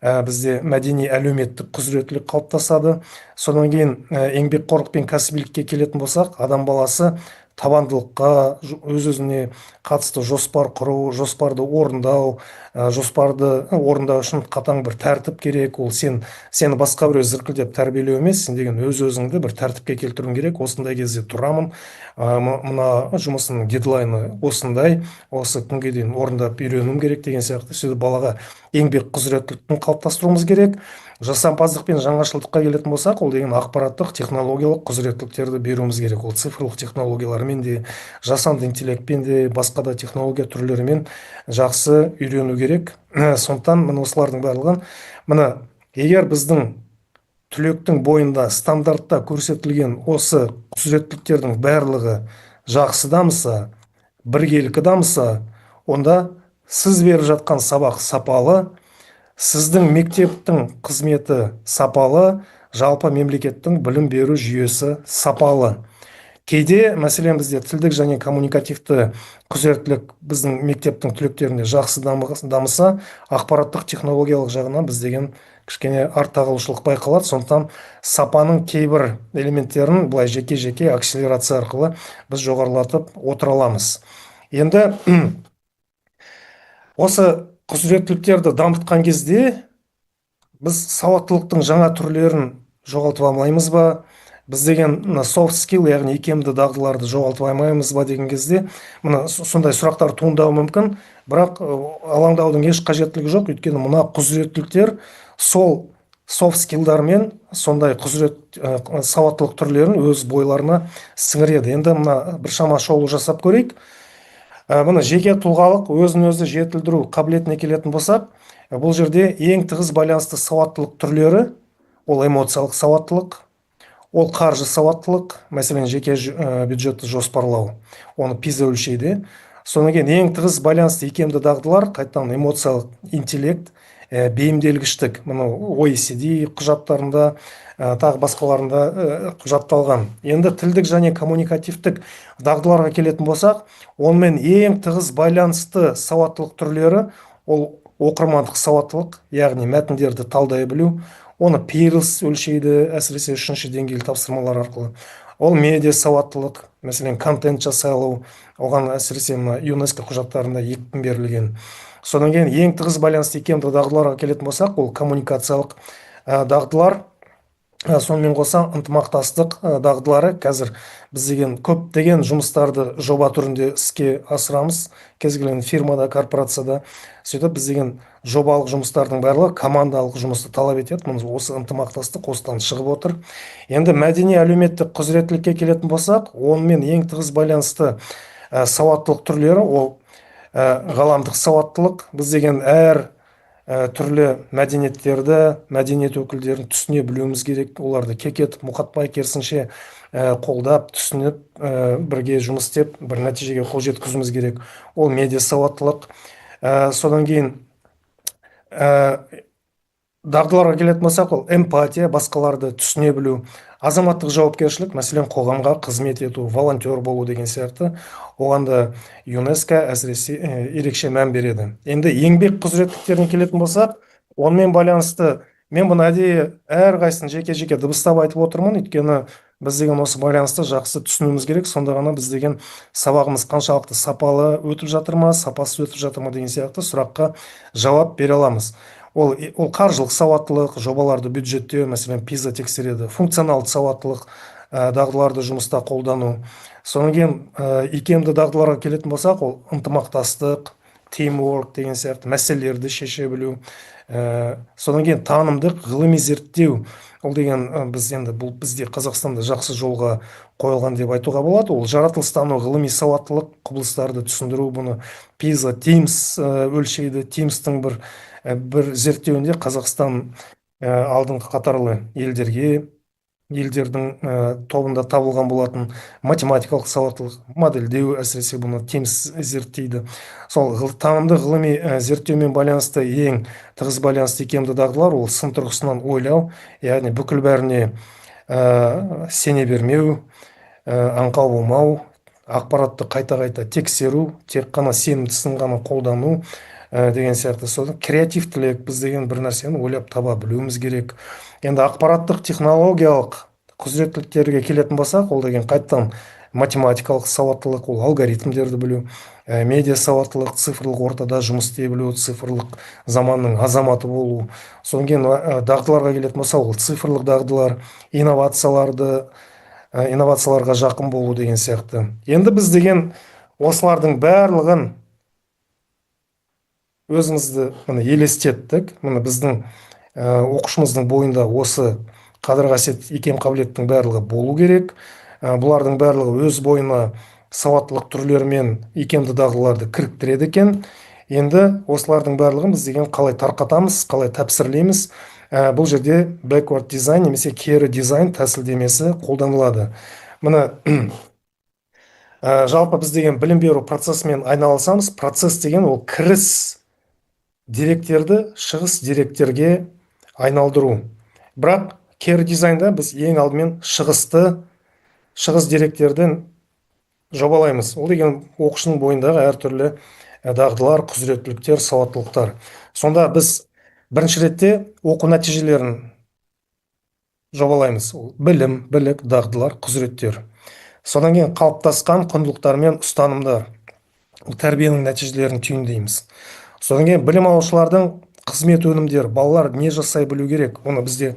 бізде мәдени әлеуметтік құзыреттілік қалыптасады. Содан кейін еңбекқорлық пен кәсібилікке келетін болсақ, адам баласы табандылыққа, өз-өзіне қатысты жоспар құру, жоспарды орындау, жоспарды орындау үшін қатаң бір тәртіп керек. Ол сені басқа біреу зіркілдеп тәрбиелеу емес, сен деген өз-өзіңді бір тәртіпке келтіруің керек. Осындай кезде тұрамын, мына жұмысының дедлайны осындай, осы күнге дейін орындап үйренуім керек деген сияқты. Сөйтіп балаға еңбек құзыреттілігін қалыптастыруымыз керек. Жасампаздық пен жаңашылдыққа келетін болсақ, ол деген ақпараттық технологиялық құзыреттіліктерді беруіміз керек. Ол цифрлық технологиялармен де, жасанды интеллектпен де, басқа да технология түрлерімен жақсы үйрену керек. Сондықтан міне осылардың барлығын, міне егер біздің түлектің бойында стандартта көрсетілген осы құзыреттіліктердің барлығы жақсы дамыса, біркелкі дамыса, онда сіз беріп жатқан сабақ сапалы, сіздің мектептің қызметі сапалы, жалпы мемлекеттің білім беру жүйесі сапалы. Кейде мәселен бізде тілдік және коммуникативті құзыреттілік біздің мектептің түлектерінде жақсы дамыса, ақпараттық технологиялық жағынан біз деген кішкене артта қалушылық байқалады. Сондықтан сапаның кейбір элементтерін былай жеке-жеке акселерация арқылы біз жоғарылатып отыра аламыз. Енді осы құзыреттіліктерді дамытқан кезде біз сауаттылықтың жаңа түрлерін жоғалтып алмаймыз ба? біз деген мына soft skill, яғни икемді дағдыларды жоғалтып алмаймыз ба деген кезде мына сондай сұрақтар туындауы мүмкін. Бірақ алаңдаудың еш қажеттілігі жоқ, өйткені мына құзыреттіліктер сол софт скиллдармен сондай сауаттылық түрлерін өз бойларына сіңіреді. Енді мына біршама шолу жасап көрейік. Мына жеке тұлғалық өзін өзі жетілдіру қабілетіне келетін болсақ, бұл жерде ең тығыз байланысты сауаттылық түрлері ол эмоциялық сауаттылық, ол қаржы сауаттылық, мәселен жеке бюджетті жоспарлау, оны PISA өлшейді. Содан кейін ең тығыз байланысты икемді дағдылар қайтадан эмоциялық интеллект, бейімделгіштік, мына OECD құжаттарында, тағы басқаларында құжатталған. Енді тілдік және коммуникативтік дағдыларға келетін болсақ, онымен ең тығыз байланысты сауаттылық түрлері ол оқырмандық сауаттылық, яғни мәтіндерді талдай білу, оны Пирлс өлшейді, әсіресе 3-ші деңгейлі тапсырмалар арқылы. Ол медиа сауаттылық, мәселен контент жасалу, оған әсіресе ЮНЕСКО құжаттарында екпін берілген. Содан кейін ең тығыз байланысты икемді дағдыларға келетін болсақ, ол коммуникациялық дағдылар, сонымен қоса ынтымақтастық дағдылары. Қазір біз деген көптеген жұмыстарды жоба түрінде іске асырамыз, кез келген фирмада, корпорацияда. Сөйтіп біз деген жобалық жұмыстардың барлығы командалық жұмысты талап етеді. Осы ынтымақтастық осыдан шығып отыр. Енді мәдени әлеуметтік құзыреттілікке келетін болсақ, онымен ең тығыз байланысты сауаттылық түрлері ол ғаламдық сауаттылық. Біз деген әр түрлі мәдениеттерді, мәдениет өкілдерін түсіне білуіміз керек. Оларды кекетіп, мұқатпай, керісінше қолдап, түсініп, бірге жұмыс істеп, бір нәтижеге қол жеткізуіміз керек. Ол медиа сауаттылық. Содан кейін дағдыларға келетін болсақ, ол эмпатия, басқаларды түсіне білу, азаматтық жауапкершілік, мәселен қоғамға қызмет ету, волонтер болу деген сияқты. Оған да ЮНЕСКО әсіресе ерекше мән береді. Енді еңбек құзыреттіліктеріне келетін болсақ, онымен байланысты мен бұны әдейі әрқайсысын жеке-жеке дыбыстап айтып отырмын, өйткені біз деген осы байланысты жақсы түсінуіміз керек. Сонда ғана біз деген сабағымыз қаншалықты сапалы өтіп жатыр ма, сапасыз өтіп жатыр ма деген сияқты сұраққа жауап бере аламыз. Ол қаржылық сауаттылық, жобаларды бюджеттеу, мәселен PISA тексереді, функционалды сауаттылық, дағдыларды жұмыста қолдану. Содан кейін икемді дағдыларға келетін болсақ, ол ынтымақтастық, teamwork деген сияқты мәселелерді шеше білу. Содан кейін танымдық ғылыми зерттеу. Ол деген біз енді бұл бізде Қазақстанда жақсы жолға қойылған деп айтуға болады. Ол жаратылыстану ғылыми сауаттылық, құбылыстарды түсіндіру, бұны PISA, TIMSS өлшейді. TIMSS-тың бір зерттеуінде Қазақстан алдыңғы қатарлы елдердің тобында табылған болатын. Математикалық сауаттылық, модельдеу, әсіресе бұны TIMSS зерттейді. Сол танымды ғылыми зерттеумен байланысты ең тығыз байланысты икемді дағдылар ол сын тұрғысынан ойлау, яғни бүкіл бәріне сене бермеу, аңқау болмау, ақпаратты қайта-қайта тексеру, тек қана сенімді сын ғана қолдану деген сияқты. Содан креативтілік, біз деген бір нәрсені ойлап таба білуіміз керек. Енді ақпараттық технологиялық құзыреттіліктерге келетін болсақ, ол деген қайттан математикалық сауаттылық, ол алгоритмдерді білу, медиа сауаттылық, цифрлық ортада жұмыс істей білу, цифрлық заманның азаматы болу. Содан кейін дағдыларға келетін болса, ол цифрлық дағдылар, инновацияларға жақын болу деген сияқты. Енді біз деген осылардың барлығын өзіңізді елестеттік. Біздің оқушымыздың бойында осы қадір-қасиет, икем қабілеттің барлығы болу керек. Бұлардың барлығы өз бойына сауаттылық түрлері мен икемді дағдыларды кіріктіреді екен. Енді осылардың барлығын біз деген қалай тарқатамыз, қалай тәпсірлейміз. Бұл жерде backward дизайн немесе кері дизайн тәсілдемесі қолданылады. Жалпы біз деген білім беру процесімен айналысамыз. Процесс деген ол кіріс деректерді шығыс деректерге айналдыру. Бірақ кері дизайнда біз ең алдымен шығыс деректерден жобалаймыз. Ол деген оқушының бойындағы әртүрлі дағдылар, құзыреттіліктер, сауаттылықтар. Сонда біз бірінші ретте оқу нәтижелерін жобалаймыз. Білім, білік, дағдылар, құзыреттер. Содан кейін қалыптасқан құндылықтар мен ұстанымдар, тәрбиенің нәтижелерін түйіндейміз. Содан кейін білім алушылардың қызмет өнімдері, балалар не жасай білу керек, оны бізде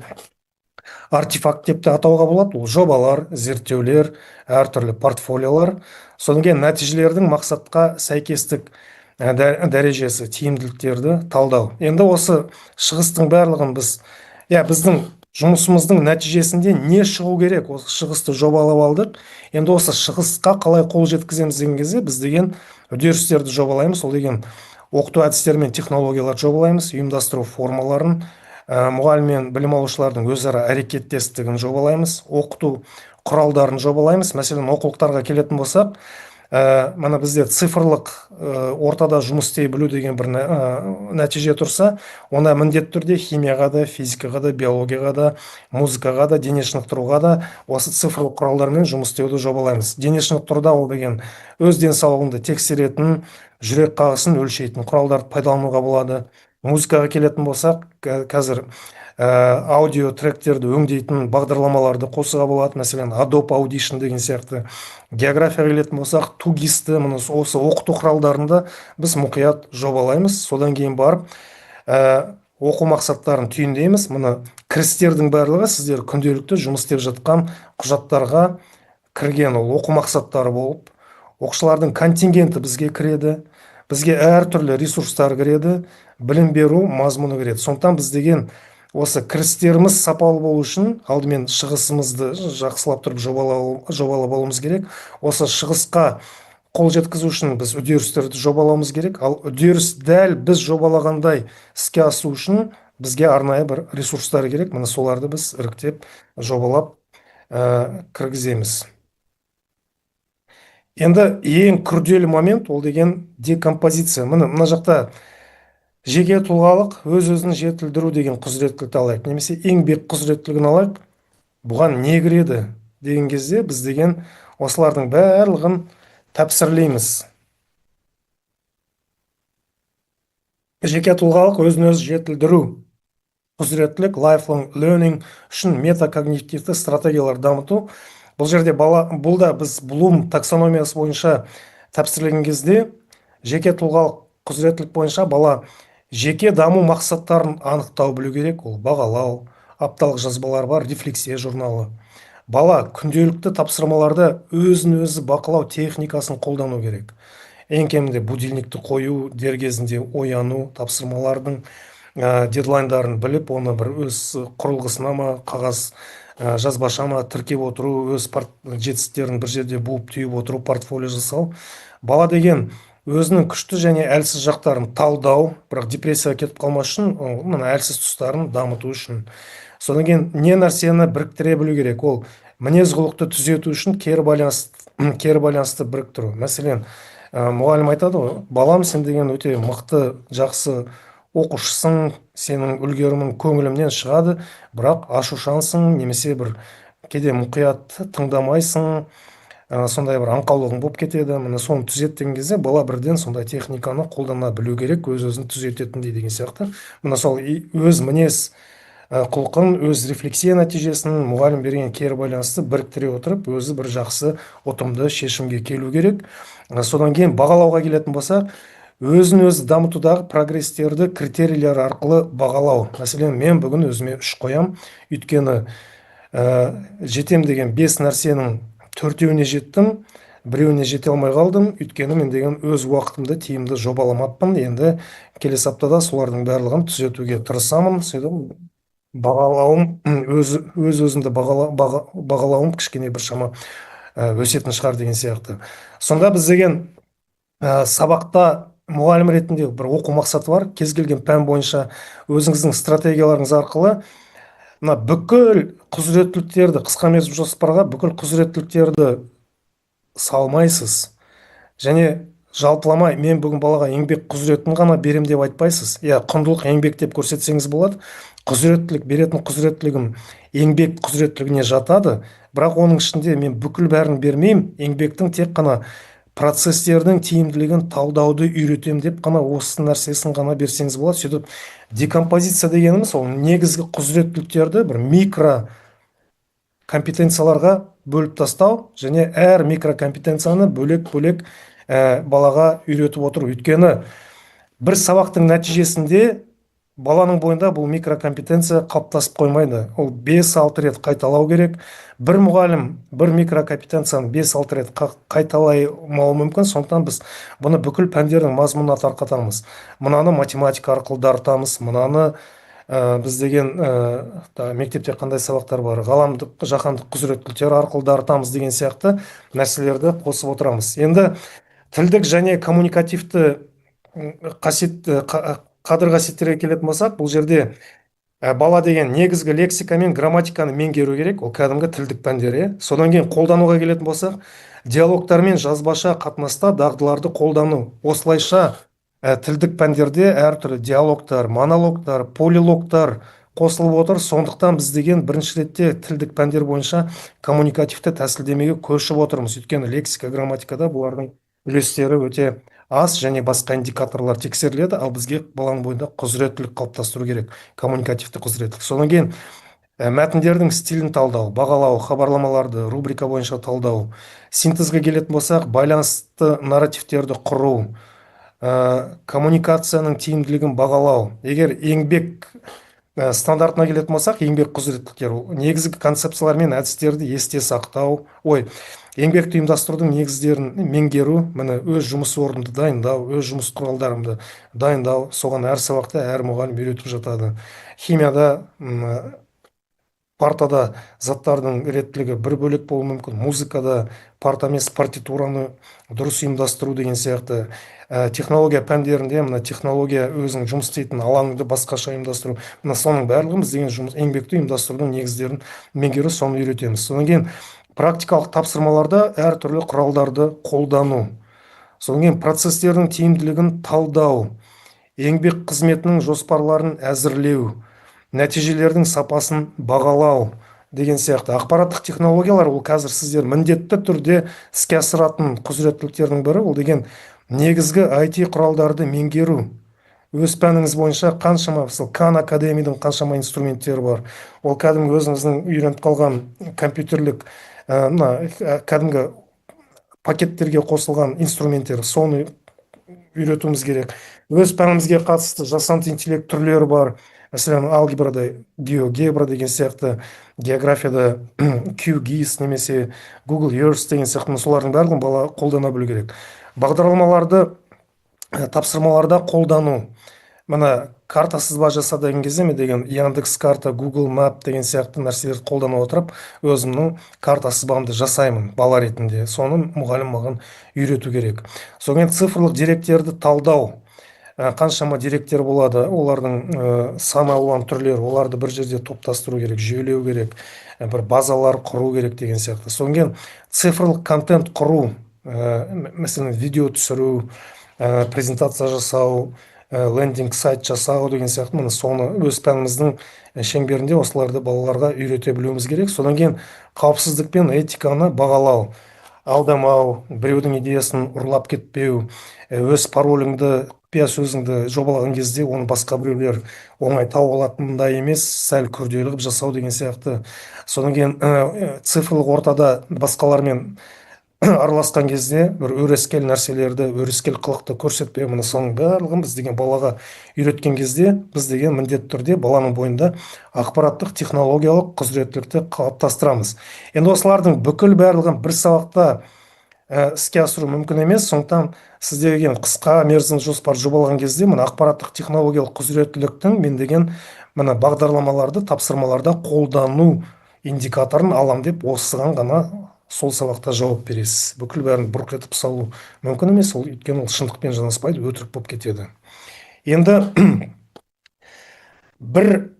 артефакт деп те атауға болады. Ол жобалар, зерттеулер, әртүрлі портфолиолар. Содан кейін нәтижелердің мақсатқа сәйкестік дәрежесі, тиімділіктерді талдау. Енді осы шығыстың барлығын біздің жұмысымыздың нәтижесінде не шығу керек, осы шығысты жобалап алдық. Енді осы шығысқа қалай қол жеткіземіз деген кезде біз деген үдерістерді жобалаймыз. Ол деген оқыту әдістері мен технологияларды жобалаймыз, ұйымдастыру формаларын, мұғалім мен білім алушылардың өзара әрекеттестігін жобалаймыз, оқыту құралдарын жобалаймыз. Мәселен, оқулықтарға келетін болсақ, мына бізде цифрлық ортада жұмыс істей білу деген бір нәтиже тұрса, ona міндетті түрде химияға да, физикаға да, биологияға да, музыкаға да, дене шынықтыруға да осы цифрлық құралдармен жұмыс істеуді жобалаймыз. Дене шынықтыруда ол деген өз денсаулығыңды тексеретін, жүрек қағысын өлшейтін құралдарды пайдалануға болады. Музыкаға келетін болсақ, қазір аудио тректерді өңдейтін бағдарламаларды қосуға болады. Мәселен, Adobe Audition деген сияқты. Географияға келетін болсақ, тугисті, осы оқыту құралдарында біз мұқият жобалаймыз. Содан кейін барып оқу мақсаттарын түйіндейміз. Мұны кірістердің барлығы сіздер күнделікті жұмыс істеп жатқан құжаттарға кірген, ол оқу мақсаттары болып, оқушылардың контингенті бізге кіреді, бізге әртүрлі ресурстар кіреді, білім беру мазмұны кіреді. Сондықтан біз деген осы кірістеріміз сапалы болу үшін алдымен шығысымызды жақсылап тұрып жобалап алуымыз керек. Осы шығысқа қол жеткізу үшін біз үдерістерді жобалауымыз керек. Ал үдеріс дәл біз жобалағандай іске асу үшін бізге арнайы бір ресурстар керек. Міне соларды біз іріктеп жобалап кіргіземіз. Енді ең күрделі момент ол деген декомпозиция. Мына жақта жеке тұлғалық өз-өзін жетілдіру деген құзыреттілікті алайық, немесе еңбек құзыреттілігін алайық. Бұған не кіреді деген кезде біз деген осылардың барлығын тәпсірлейміз. Жеке тұлғалық өзін-өзі жетілдіру құзыреттілік, lifelong learning үшін метакогнитивті стратегиялар дамыту. Бұл жерде бұл да біз Блум таксономиясы бойынша тәпсірлеген кезде жеке тұлғалық құзыреттілік бойынша бала жеке даму мақсаттарын анықтау білу керек. Ол бағалау, апталық жазбалар бар, рефлексия журналы. Бала күнделікті тапсырмаларда өзін-өзі бақылау техникасын қолдану керек. Ең кемінде будильникті қою, дер кезінде ояну, тапсырмалардың дедлайндарын біліп, оны бір өз құрылғысына ма, қағаз жазбаша ма тіркеп отыру, өз жетістіктерін бір жерде буып түйіп отыру, портфолио жасау. Бала деген өзінің күшті және әлсіз жақтарын талдау, бірақ депрессияға кетіп қалмас үшін, мына әлсіз тұстарын дамыту үшін. Содан кейін не нәрсені біріктіре білу керек? Ол мінез құлықты түзету үшін кері байланысты біріктіру. Мәселен, мұғалім айтады ғой, балам, сен деген өте мықты, жақсы оқушысың, сенің үлгерімің көңілімнен шығады, бірақ ашушансың, немесе бір кейде мұқият тыңдамайсың, сондай бір аңқаулығың болып кетеді. Міне соны түзет деген кезде бала бірден сондай техниканы қолдана білу керек, өз-өзін түзететіндей деген сияқты. Міне сол өз мінез құлқын, өз рефлексия нәтижесін мұғалім берген кері байланысты біріктіре отырып, өзі бір жақсы ұтымды шешімге келу керек. Содан кейін бағалауға келетін болсақ, өзін-өзі дамытудағы прогресстерді критерийлер арқылы бағалау. Мәселен, мен бүгін өзіме 3 қоям, өйткені жетем деген 5 нәрсенің 4-еуіне жеттім, 1-еуіне жете алмай қалдым, өйткені мен деген өз уақытымды тиімді жобаламаппын. Енді келесі аптада солардың барлығын түзетуге тырысамын. Сөйтіп бағалауым, өз-өзімді бағалауым кішкене бір шама өсетін шығар деген сияқты. Сонда біз деген сабақта мұғалім ретінде бір оқу мақсаты бар. Кез келген пән бойынша өзіңіздің стратегияларыңыз арқылы бүкіл құзыреттіліктерді, қысқа мерзімді жоспарға бүкіл құзыреттіліктерді салмайсыз. Және жалпыламай, мен бүгін балаға еңбек құзыретін ғана берем деп айтпайсыз. Құндылық еңбек деп көрсетсеңіз болады. Құзыреттілік, беретін құзыреттілігім еңбек құзыреттілігіне жатады, бірақ оның ішінде мен бүкіл бәрін бермеймін. Еңбектің тек қана процестердің тиімділігін талдауды үйретем деп қана осы нәрсесін ғана берсеңіз болады. Сөйтіп декомпозиция дегеніміз ол негізгі құзыреттіліктерді бір микро компетенцияларға бөліп тастау, және әр микрокомпетенцияны бөлек-бөлек балаға үйретіп отыру. Өйткені бір сабақтың нәтижесінде баланың бойында бұл микрокомпетенция қалыптасып қоймайды. Ол 5-6 рет қайталау керек. Бір мұғалім бір микрокомпетенцияны 5-6 рет қайталай алмауы мүмкін. Сондықтан біз бұны бүкіл пәндердің мазмұнына тарқатамыз. Мынаны математика арқылы дарытамыз, мынаны біз деген мектепте қандай сабақтар бар, ғаламдық, жаһандық құзыреттіліктер арқылы дарытамыз деген сияқты нәрселерді қосып отырамыз. Енді тілдік және коммуникативті қадір қасиеттерге келетін болсақ, бұл жерде бала деген негізгі лексика мен грамматиканы меңгеру керек, ол кәдімгі тілдік пәндер. Содан кейін қолдануға келетін болсақ, диалогтар мен жазбаша қатынаста дағдыларды қолдану. Осылайша тілдік пәндерде әртүрлі диалогтар, монологтар, полилогтар қосылып отыр. Сондықтан біз деген бірінші ретте тілдік пәндер бойынша коммуникативті тәсілдемеге көшіп отырмыз. Өйткені лексика, грамматикада бұлардың үлестері өте аз және басқа индикаторлар тексеріледі, ал бізге баланың бойында құзыреттілік қалыптастыру керек, коммуникативті құзыреттілік. Содан кейін мәтіндердің стилін талдау, бағалау, хабарламаларды рубрика бойынша талдау. Синтезге келетін болсақ, байланысты нарративтерді құру, коммуникацияның тиімділігін бағалау. Егер еңбек стандартына келетін болсақ, еңбек құзыреттіліктер, негізгі концепциялар мен әдістерді есте сақтау, еңбекті ұйымдастырудың негіздерін меңгеру, міне өз жұмыс орнымды дайындау, өз жұмыс құралдарымды дайындау, соған әр сабақта әр мұғалім үйретіп жатады. Химияда партада заттардың реттілігі бір бөлек болуы мүмкін, музыкада парта емес партитураны дұрыс ұйымдастыру деген сияқты. Технология пәндерінде мына технология өзінің жұмыс істейтін алаңды басқаша ұйымдастыру, мына соның барлығы біз деген жұмыс еңбекті ұйымдастырудың негіздерін меңгеру, соны үйретеміз. Содан кейін практикалық тапсырмаларда әртүрлі құралдарды қолдану. Содан кейін процестердің тиімділігін талдау, еңбек қызметінің жоспарларын әзірлеу, нәтижелердің сапасын бағалау деген сияқты. Ақпараттық технологиялар ол қазір сіздер міндетті түрде іске асыратын құзыреттіліктердің бірі, ол деген негізгі IT құралдарды меңгеру. Өз пәніңіз бойынша қаншама, Khan Academy'дің қаншама инструменттері бар. Ол кәдімгі өзіңіздің үйреніп қалған компьютерлік кәдімгі пакеттерге қосылған инструменттер, соны үйретуіміз керек. Өз пәнімізге қатысты жасанды интеллект түрлері бар. Мәселен, алгебрада геогебра деген сияқты, географияда QGIS немесе Google Earth деген сияқты, солардың барлығын бала қолдана білу керек. Бағдарламаларды тапсырмаларда қолдану. Мына карта сызба жаса деген кезде мен деген Яндекс карта, Google Map деген сияқты нәрселерді қолдана отырып, өзімнің карта сызбамды жасаймын бала ретінде. Соны мұғалім маған үйрету керек. Содан цифрлық деректерді талдау. Қаншама деректер болады, олардың сан алуан түрлері, оларды бір жерде топтастыру керек, жүйелеу керек, бір базалар құру керек деген сияқты. Содан кейін цифрлық контент құру, мәселен, видео түсіру, презентация жасау, лендинг сайт жасау деген сияқты, міне соны өз пәніміздің шеңберінде осыларды балаларға үйрете білуіміз керек. Содан кейін қауіпсіздік пен этиканы бағалау, алдамау, біреудің идеясын ұрлап кетпеу, өз пароліңді, құпия сөзіңді жобалаған кезде оны басқа біреулер оңай тауып алатындай емес, сәл күрделі қылып жасау деген сияқты. Содан кейін цифрлық ортада басқалармен араласқан кезде бір өрескел нәрселерді, өрескел қылықты көрсетпеу, міне соның барлығын біз деген балаға үйреткен кезде біз деген міндетті түрде баланың бойында ақпараттық технологиялық құзыреттілікті қалыптастырамыз. Енді осылардың бүкіл барлығын бір сабақта іске асыру мүмкін емес. Сондықтан сізде деген қысқа мерзім жоспар жобалаған кезде мына ақпараттық технологиялық құзыреттіліктің мен деген мына бағдарламаларды тапсырмаларда қолдану индикаторын алам деп осыған ғана сол сабақта жауап бересіз. Бүкіл бәрін бұрқ етіп салу мүмкін емес, ол өйткені ол шындықпен жанаспайды, өтірік болып кетеді. Енді бір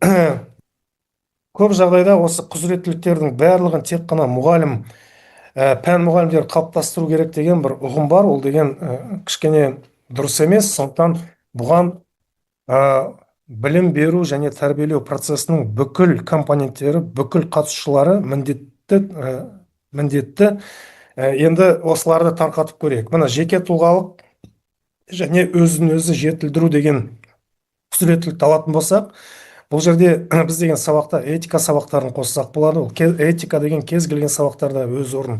көп жағдайда осы құзыреттіліктердің барлығын тек қана мұғалім, пән мұғалімдер қалыптастыру керек деген бір ұғым бар, ол деген кішкене дұрыс емес. Сондықтан бұған білім беру және тәрбиелеу процесінің бүкіл компоненттері, бүкіл қатысушылары міндетті енді осыларды тарқатып көрейік. Мына жеке тұлғалық және өзін-өзі жетілдіру деген құзыреттілікті алатын болсақ, бұл жерде біз деген сабақта этика сабақтарын қоссақ болады. Этика деген кез келген сабақтарда өз орнын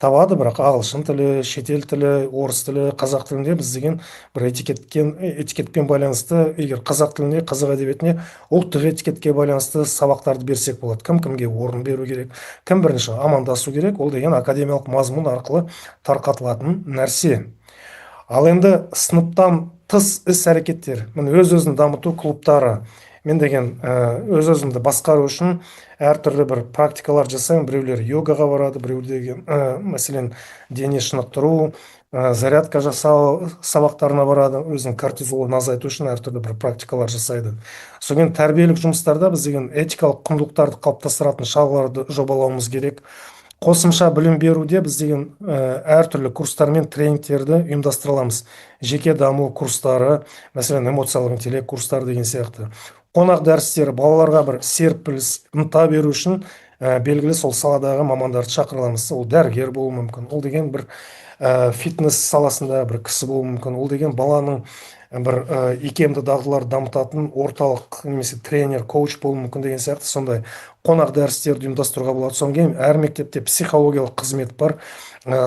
табады, бірақ ағылшын тілі, шетел тілі, орыс тілі, қазақ тілінде біз деген бір этикетпен байланысты, егер қазақ тіліне, қазақ әдебиетіне ұлттық этикетке байланысты сабақтарды берсек болады. Кім кімге орын беру керек, кім бірінші амандасу керек, ол деген академиялық мазмұн арқылы тарқатылатын нәрсе. Ал енді сыныптан тыс іс әрекеттер, міне өз өзін дамыту клубтары. Мен деген өз өзімді басқару үшін әртүрлі бір практикалар жасаймын. Біреулер йогаға барады, біреулер деген мәселен дене шынықтыру, зарядка жасау сабақтарына барады, өзінің кортизолын азайту үшін әртүрлі бір практикалар жасайды. Содан тәрбиелік жұмыстарда біз деген этикалық құндылықтарды қалыптастыратын шараларды жобалауымыз керек. Қосымша білім беруде біз деген әртүрлі курстар мен тренингтерді ұйымдастыра аламыз. Жеке даму курстары, мәселен эмоциялық интеллект курстары деген сияқты. Қонақ дәрістері, балаларға бір серпіліс, ынта беру үшін белгілі сол саладағы мамандарды шақырыламыз. Ол дәрігер болуы мүмкін, ол деген бір фитнес саласында бір кісі болуы мүмкін, ол деген баланың бір икемді дағдыларды дамытатын орталық немесе тренер, коуч болуы мүмкін деген сияқты сондай қонақ дәрістерді ұйымдастыруға болады. Содан кейін әр мектепте психологиялық қызмет бар.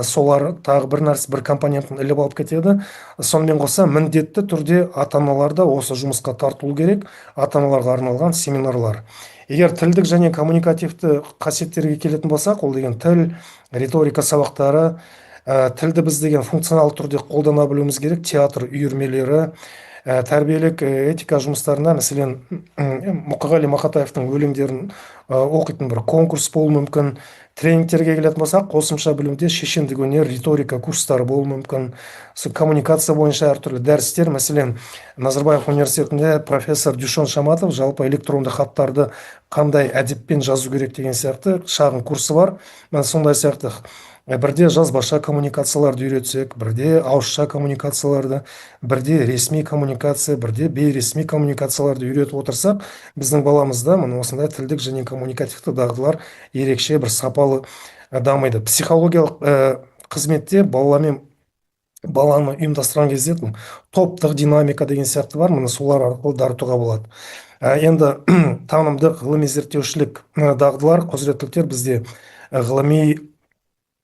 Солар тағы бір нәрсе, бір компонентін іліп алып кетеді. Сонымен қоса міндетті түрде ата-аналар да осы жұмысқа тартылу керек. Ата-аналарға арналған семинарлар. Егер тілдік және коммуникативті қасиеттерге келетін болсақ, ол деген тіл, риторика сабақтары, тілді біз деген функционал түрде қолдана білуіміз керек. Театр үйірмелері, тәрбиелік этика жұмыстарында, мәселен, Мұқағали Мақатаевтың өлеңдерін оқитын бір конкурс болуы мүмкін. Тренингтерге келетін болсақ, қосымша білімде шешендік өнер, риторика курстары болуы мүмкін. Коммуникация бойынша әртүрлі дәрістер, мәселен, Назарбаев университетінде профессор Дюшон Шаматов жалпы электронды хаттарды қандай әдеппен жазу керек деген сияқты шағын курсы бар. Сондай сияқты бірде жазбаша коммуникацияларды үйретсек, бірде ауызша коммуникацияларды, бірде ресми коммуникация, бірде бейресми коммуникацияларды үйретіп отырсақ, біздің баламызда осындай тілдік және коммуникативті дағдылар ерекше бір сапалы дамиды. Психологиялық қызметте баланы ұйымдастырған кезде топтық динамика деген сияқты бар, солар арқылы дарытуға болады. Енді танымдық ғылыми зерттеушілік дағдылар, құзыреттіліктер бізде ғылыми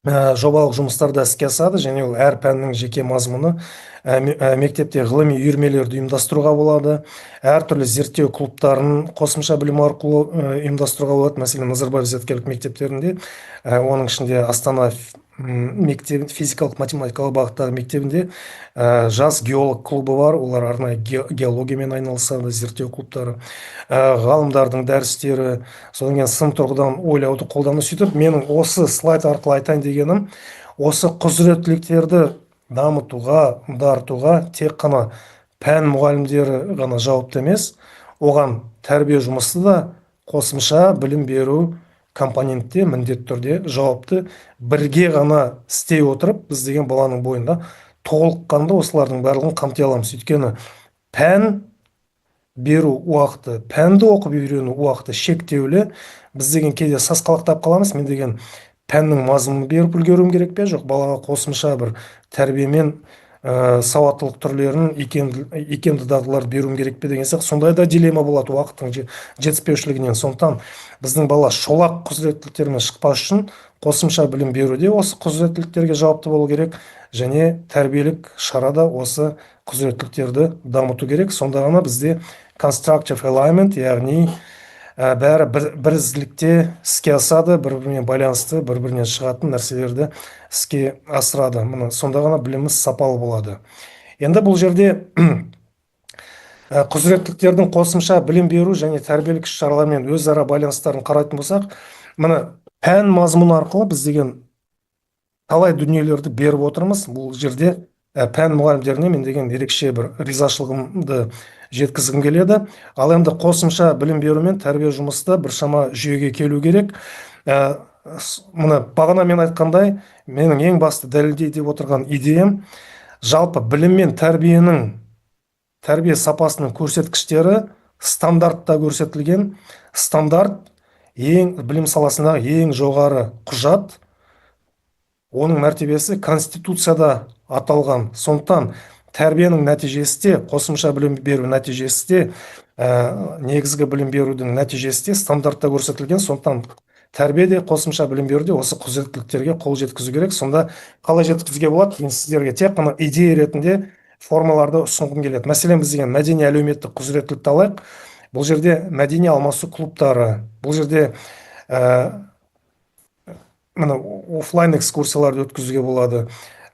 жобалық жұмыстарда іске асады, және ол әр пәннің жеке мазмұны. Мектепте ғылыми үйірмелерді ұйымдастыруға болады, әртүрлі зерттеу клубтарын қосымша білім арқылы ұйымдастыруға болады. Мәселен, Назарбаев зияткерлік мектептерінде, оның ішінде Астана мектеп, физикалық математикалық бағыттағы мектебінде жас геолог клубы бар, олар арнайы геологиямен айналысады, зерттеу клубтары, ғалымдардың дәрістері, содан кейін сын тұрғыдан ойлауды қолдану. Сөйтіп, менің осы слайд арқылы айтайын дегенім, осы құзыреттіліктерді дамытуға, дарытуға тек қана пән мұғалімдері ғана жауапты емес, оған тәрбие жұмысы да қосымша білім беру компонентте міндетті түрде жауапты. Бірге ғана істей отырып, біз деген баланың бойында толыққанды осылардың барлығын қамти аламыз. Өйткені пән беру уақыты, пәнді оқып үйрену уақыты шектеулі. Біз деген кейде сасқалақтап қаламыз. Мен деген пәннің мазмұнын беріп үлгеруім керек пе, жоқ, балаға қосымша бір тәрбиемен сауаттылық түрлерін, икемді дағдыларды беруім керек пе деген сияқты сондай да дилемма болады уақыттың жетіспеушілігінен. Сондықтан біздің бала шолақ құзыреттіліктермен шықпас үшін қосымша білім беруде осы құзыреттіліктерге жауапты болу керек, және тәрбиелік шарада осы құзыреттіліктерді дамыту керек. Сонда ғана бізде constructive alignment, яғни бәрі бірізділікте іске асады, бір-бірімен байланысты, бір-бірінен шығатын нәрселерді іске асырады. Сонда ғана біліміміз сапалы болады. Енді бұл жерде құзыреттіліктердің қосымша білім беру және тәрбиелік іс-шаралармен өзара байланыстарын қарайтын болсақ, пән мазмұны арқылы біз деген талай дүниелерді беріп отырмыз. Бұл жерде пән мұғалімдеріне мен деген ерекше бір ризашылығымды жеткізгім келеді. Ал енді қосымша білім беру мен тәрбие жұмысы да біршама жүйеге келу керек. Бағана мен айтқандай, менің ең басты дәлелдей деп отырған идеям, жалпы білім мен тәрбие сапасының көрсеткіштері стандартта көрсетілген. Стандарт білім саласындағы ең жоғары құжат, оның мәртебесі Конституцияда аталған. Сондықтан тәрбиенің нәтижесі де, қосымша білім беру нәтижесі де, негізгі білім берудің нәтижесі де стандартта көрсетілген. Сондықтан тәрбиеде, қосымша білім беруде осы құзыреттіліктерге қол жеткізу керек. Сонда қалай жеткізуге болады? Мен сіздерге тек қана идея ретінде формаларды ұсынғым келеді. Мәселен, біз деген мәдени әлеуметтік құзыреттілікті алайық. Бұл жерде мәдени алмасу клубтары, бұл жерде мына офлайн экскурсияларды өткізуге болады.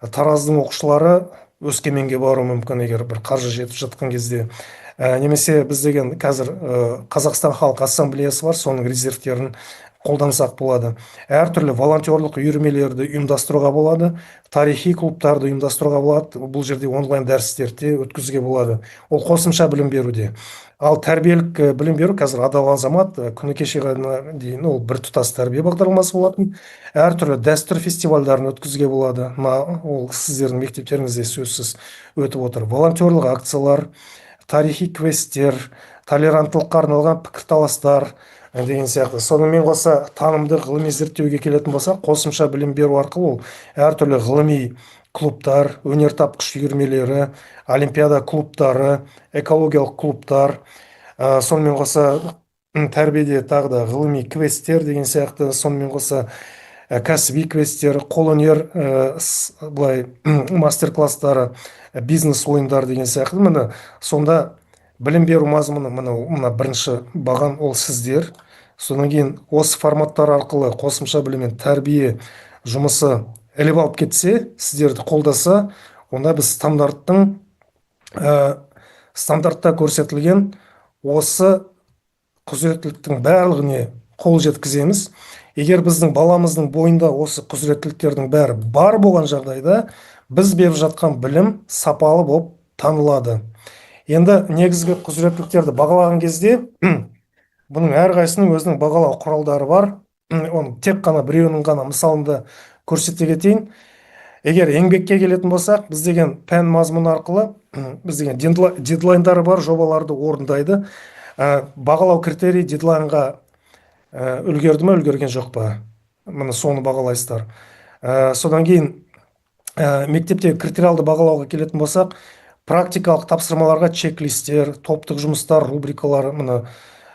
Тараздың оқушылары Өскеменге баруы мүмкін, егер бір қаржы жетіп жатқан кезде. Немесе біз деген қазір Қазақстан Халық Ассамблеясы бар, соның резервтерін қолдансақ болады. Әртүрлі волонтерлық үйірмелерді ұйымдастыруға болады, тарихи клубтарды ұйымдастыруға болады. Бұл жерде онлайн дәрістерді өткізуге болады. Ол қосымша білім беруде. Ал тәрбиелік білім беру қазір Адал азамат күні кешеге дейін ол бір тұтас тәрбие бағдарламасы болатын. Әртүрлі дәстүр фестивальдарын өткізуге болады. Ол сіздердің мектептеріңізде сөзсіз өтіп отыр. Волонтерлық акциялар, тарихи квесттер, толеранттылыққа арналған пікірталастар деген сияқты. Сонымен қоса танымдық ғылыми зерттеуге келетін болса, қосымша білім беру арқылы ол әртүрлі ғылыми клубтар, өнертапқыш үйірмелері, олимпиада клубтары, экологиялық клубтар, сонымен қоса тәрбиеде тағы да ғылыми квесттер деген сияқты, сонымен қоса кәсіби квесттер, қолөнер былай мастер-класстары, бизнес ойындар деген сияқты. Міне сонда білім беру мазмұны мына бірінші баған ол сіздер. Содан кейін осы форматтар арқылы қосымша білім мен тәрбие жұмысы іліп алып кетсе, сіздерді қолдаса, онда біз стандартта көрсетілген осы құзыреттіліктің барлығына қол жеткіземіз. Егер біздің баламыздың бойында осы құзыреттіліктердің бәрі бар болған жағдайда, біз беріп жатқан білім сапалы болып танылады. Енді негізгі құзыреттіліктерді бағалаған кезде бұның әрқайсының өзінің бағалау құралдары бар. Оны тек қана біреуінің ғана мысалында көрсете кетейін. Егер еңбекке келетін болсақ, біз деген пән мазмұны арқылы біз деген дедлайндары бар жобаларды орындайды. Бағалау критерий дедлайнға үлгерді ме, үлгерген жоқ па? Міне соны бағалайсыздар. Содан кейін мектепте критериалды бағалауға келетін болсақ, практикалық тапсырмаларға чек-листтер, топтық жұмыстар, рубрикалар, міне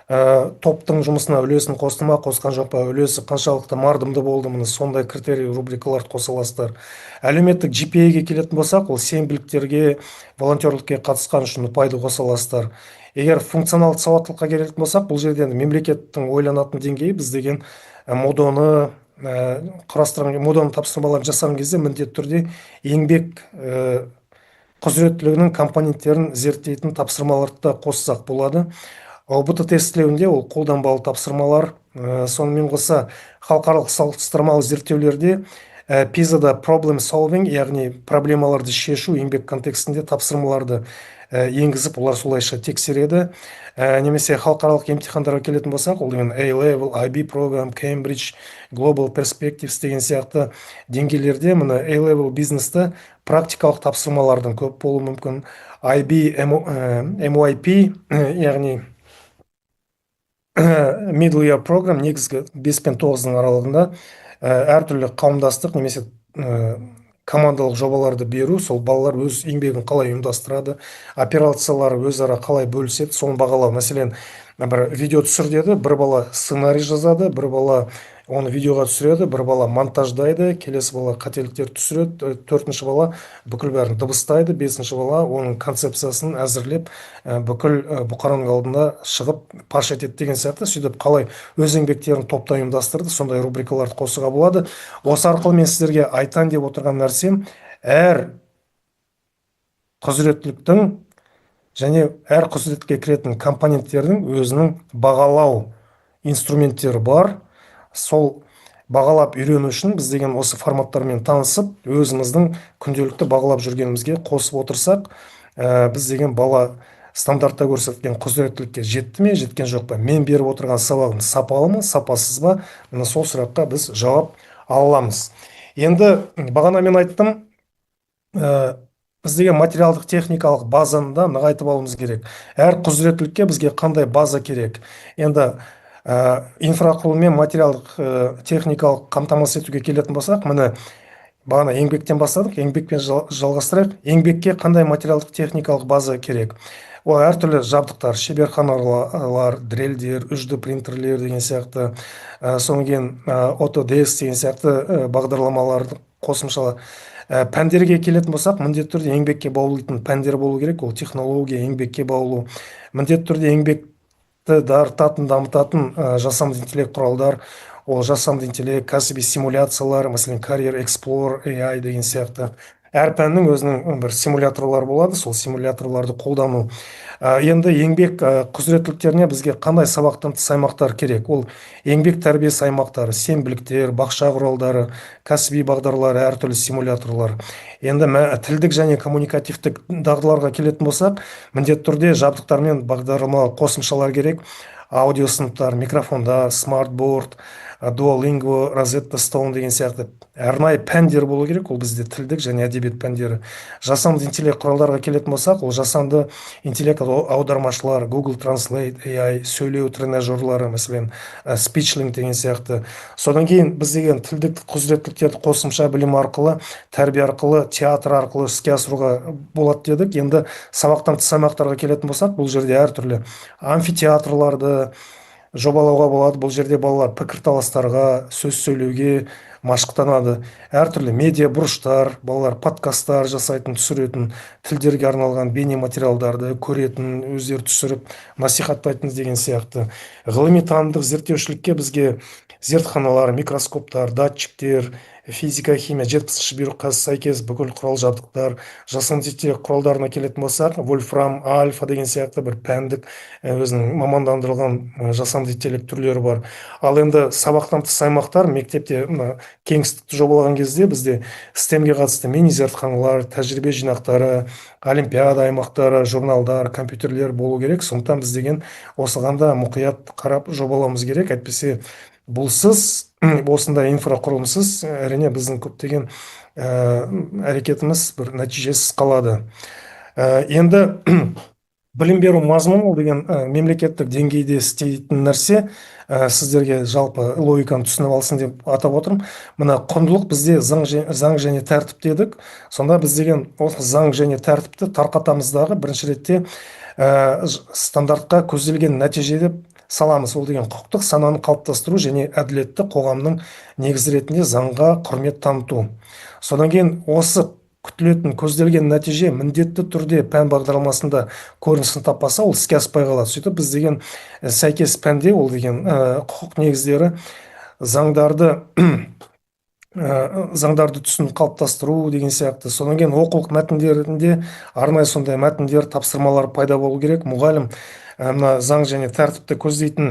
топтың жұмысына үлесін қосты ма, қосқан жоқ па, үлесі қаншалықты мардымды болды, міне сондай критерий рубрикаларды қоса аласыздар. Әлеуметтік GPA-ге келетін болсақ, ол сенбіліктерге, волонтерлікке қатысқан үшін ұпайды қоса аласыздар. Егер функционалды сауаттылыққа келетін болсақ, бұл жерден мемлекеттің ойланатын деңгейі біз деген модоны құрастырған, модоны тапсырмаларын жасаған кезде міндетті түрде еңбек құзыреттілігінің компоненттерін зерттейтін тапсырмаларды да қоссақ болады. ОБТ тестілеуінде ол қолданбалы тапсырмалар, сонымен қоса халықаралық салыстырмалы зерттеулерде PISA-да problem solving, яғни проблемаларды шешу еңбек контекстінде тапсырмаларды енгізіп, олар солайша тексереді. Немесе халықаралық емтихандарға келетін болсақ, ол деген A-Level, IB программ, Cambridge, Global Perspectives деген сияқты деңгейлерде, мына A-Level бизнесті практикалық тапсырмалардың көп болуы мүмкін. IB, MYP, яғни Middle Year Program, негізгі 5 пен 9-ның аралығында әртүрлі қауымдастық немесе командалық жобаларды беру, сол балалар өз еңбегін қалай ұйымдастырады, операциялары өзара қалай бөліседі, соны бағалау. Мәселен, бір видео түсір деді, бір бала сценарий жазады, бір бала оны видеоға түсіреді, бір бала монтаждайды, келесі бала қателіктер түсіреді, төртінші бала бүкіл бәрін дыбыстайды, бесінші бала оның концепциясын әзірлеп бүкіл бұқараның алдында шығып паш етеді деген сияқты. Сөйтіп қалай өз еңбектерін топта ұйымдастырды, сондай рубрикаларды қосуға болады. Осы арқылы мен сіздерге айтайын деп отырған нәрсем, әр құзыреттіліктің және әр құзыретке кіретін компоненттердің өзінің бағалау инструменттері бар. Сол бағалап үйрену үшін біз деген осы форматтармен танысып, өзіміздің күнделікті бағалап жүргенімізге қосып отырсақ, біз деген бала стандартта көрсетілген құзыреттілікке жетті ме, жеткен жоқ па, мен беріп отырған сабағым сапалы ма, сапасыз ба, міне сол сұраққа біз жауап ала аламыз. Енді бағана мен айттым, біз деген материалдық техникалық базаны да нығайтып алуымыз керек. Әр құзыреттілікке бізге қандай база керек? Енді инфрақұрылым мен материалдық техникалық қамтамасыз етуге келетін болсақ, міне бағана еңбектен бастадық, еңбекпен жалғастырайық. Еңбекке қандай материалдық техникалық база керек? Ол әртүрлі жабдықтар, шеберханалар, дрелдер, 3D принтерлер деген сияқты, содан кейін Autodesk деген сияқты бағдарламалардың қосымшалар. Пәндерге келетін болсақ, міндетті түрде еңбекке баулитын пәндер болу керек. Ол технология, еңбекке баулу. Міндетті түрде еңбекті дарытатын, дамытатын жасанды интеллект құралдар. Ол жасанды интеллект, кәсіби симуляциялар, мәселен, Career Explorer, AI деген сияқты. Әр пәннің өзінің бір симуляторлары болады, сол симуляторларды қолдану. Енді еңбек құзыреттіліктеріне бізге қандай сабақтан тыс аймақтар керек? Ол еңбек тәрбиесі аймақтары, сенбіліктер, бақша құралдары, кәсіби бағдарлар, әртүрлі симуляторлар. Енді тілдік және коммуникативтік дағдыларға келетін болсақ, міндетті түрде жабдықтар мен бағдарлама қосымшалар керек. Аудио сыныптар, микрофондар, смартборд, Duolingo, Rosetta Stone деген сияқты арнайы пәндер болу керек. Ол бізде тілдік және әдебиет пәндері. Жасанды интеллект құралдарға келетін болсақ, ол жасанды интеллект аудармашылар, Google Translate, AI, сөйлеу тренажерлары, мәселен, SpeechLink деген сияқты. Содан кейін біз деген тілдік құзыреттіліктерді қосымша білім арқылы, тәрбие арқылы, театр арқылы іске асыруға болады дедік. Енді сабақтан тыс аймақтарға келетін болсақ, бұл жерде әртүрлі амфитеатрларды жобалауға болады. Бұл жерде балалар пікірталастарға, сөз сөйлеуге машықтанады. Әртүрлі медиа бұрыштар, балалар подкасттар жасайтын, түсіретін, тілдерге арналған бейне материалдарды көретін, өздері түсіріп насихаттайтын деген сияқты. Ғылыми танымдық зерттеушілікке бізге зертханалар, микроскоптар, датчиктер, физика, химия 70-ші бұйрыққа сәйкес бүкіл құрал жабдықтар. Жасанды интеллект құралдарына келетін болсақ, вольфрам, альфа деген сияқты бір пәндік өзінің мамандандырылған жасанды интеллект түрлері бар. Ал енді сабақтан тыс аймақтар, мектепте кеңістікті жобалаған кезде бізде STEM-ге қатысты мини зертханалар, тәжірибе жинақтары, олимпиада аймақтары, журналдар, компьютерлер болу керек. Сондықтан біз деген осыған да мұқият қарап жобалауымыз керек. Әйтпесе бұлсыз, осындай инфрақұрылымсыз әрине біздің көптеген әрекетіміз бір нәтижесіз қалады. Енді білім беру мазмұны деген мемлекеттік деңгейде істейтін нәрсе, сіздерге жалпы логиканы түсініп алсын деп атап отырмын. Мына құндылық бізде заң және тәртіп дедік. Сонда біз деген осы заң және тәртіпті тарқатамыздағы бірінші ретте стандартқа көзделген нәтиже деп саламыз. Ол деген құқықтық сананы қалыптастыру және әділетті қоғамның негізі ретінде заңға құрмет таныту. Содан кейін осы күтілетін көзделген нәтиже міндетті түрде пән бағдарламасында көрінісін таппаса, ол іске аспай қалады. Сөйтіп біз деген сәйкес пәнде ол деген құқық негіздері заңдарды түсініп қалыптастыру деген сияқты. Содан кейін оқулық мәтіндерінде арнайы сондай мәтіндер, тапсырмалар пайда болу керек. Мұғалім мына заң және тәртіпті көздейтін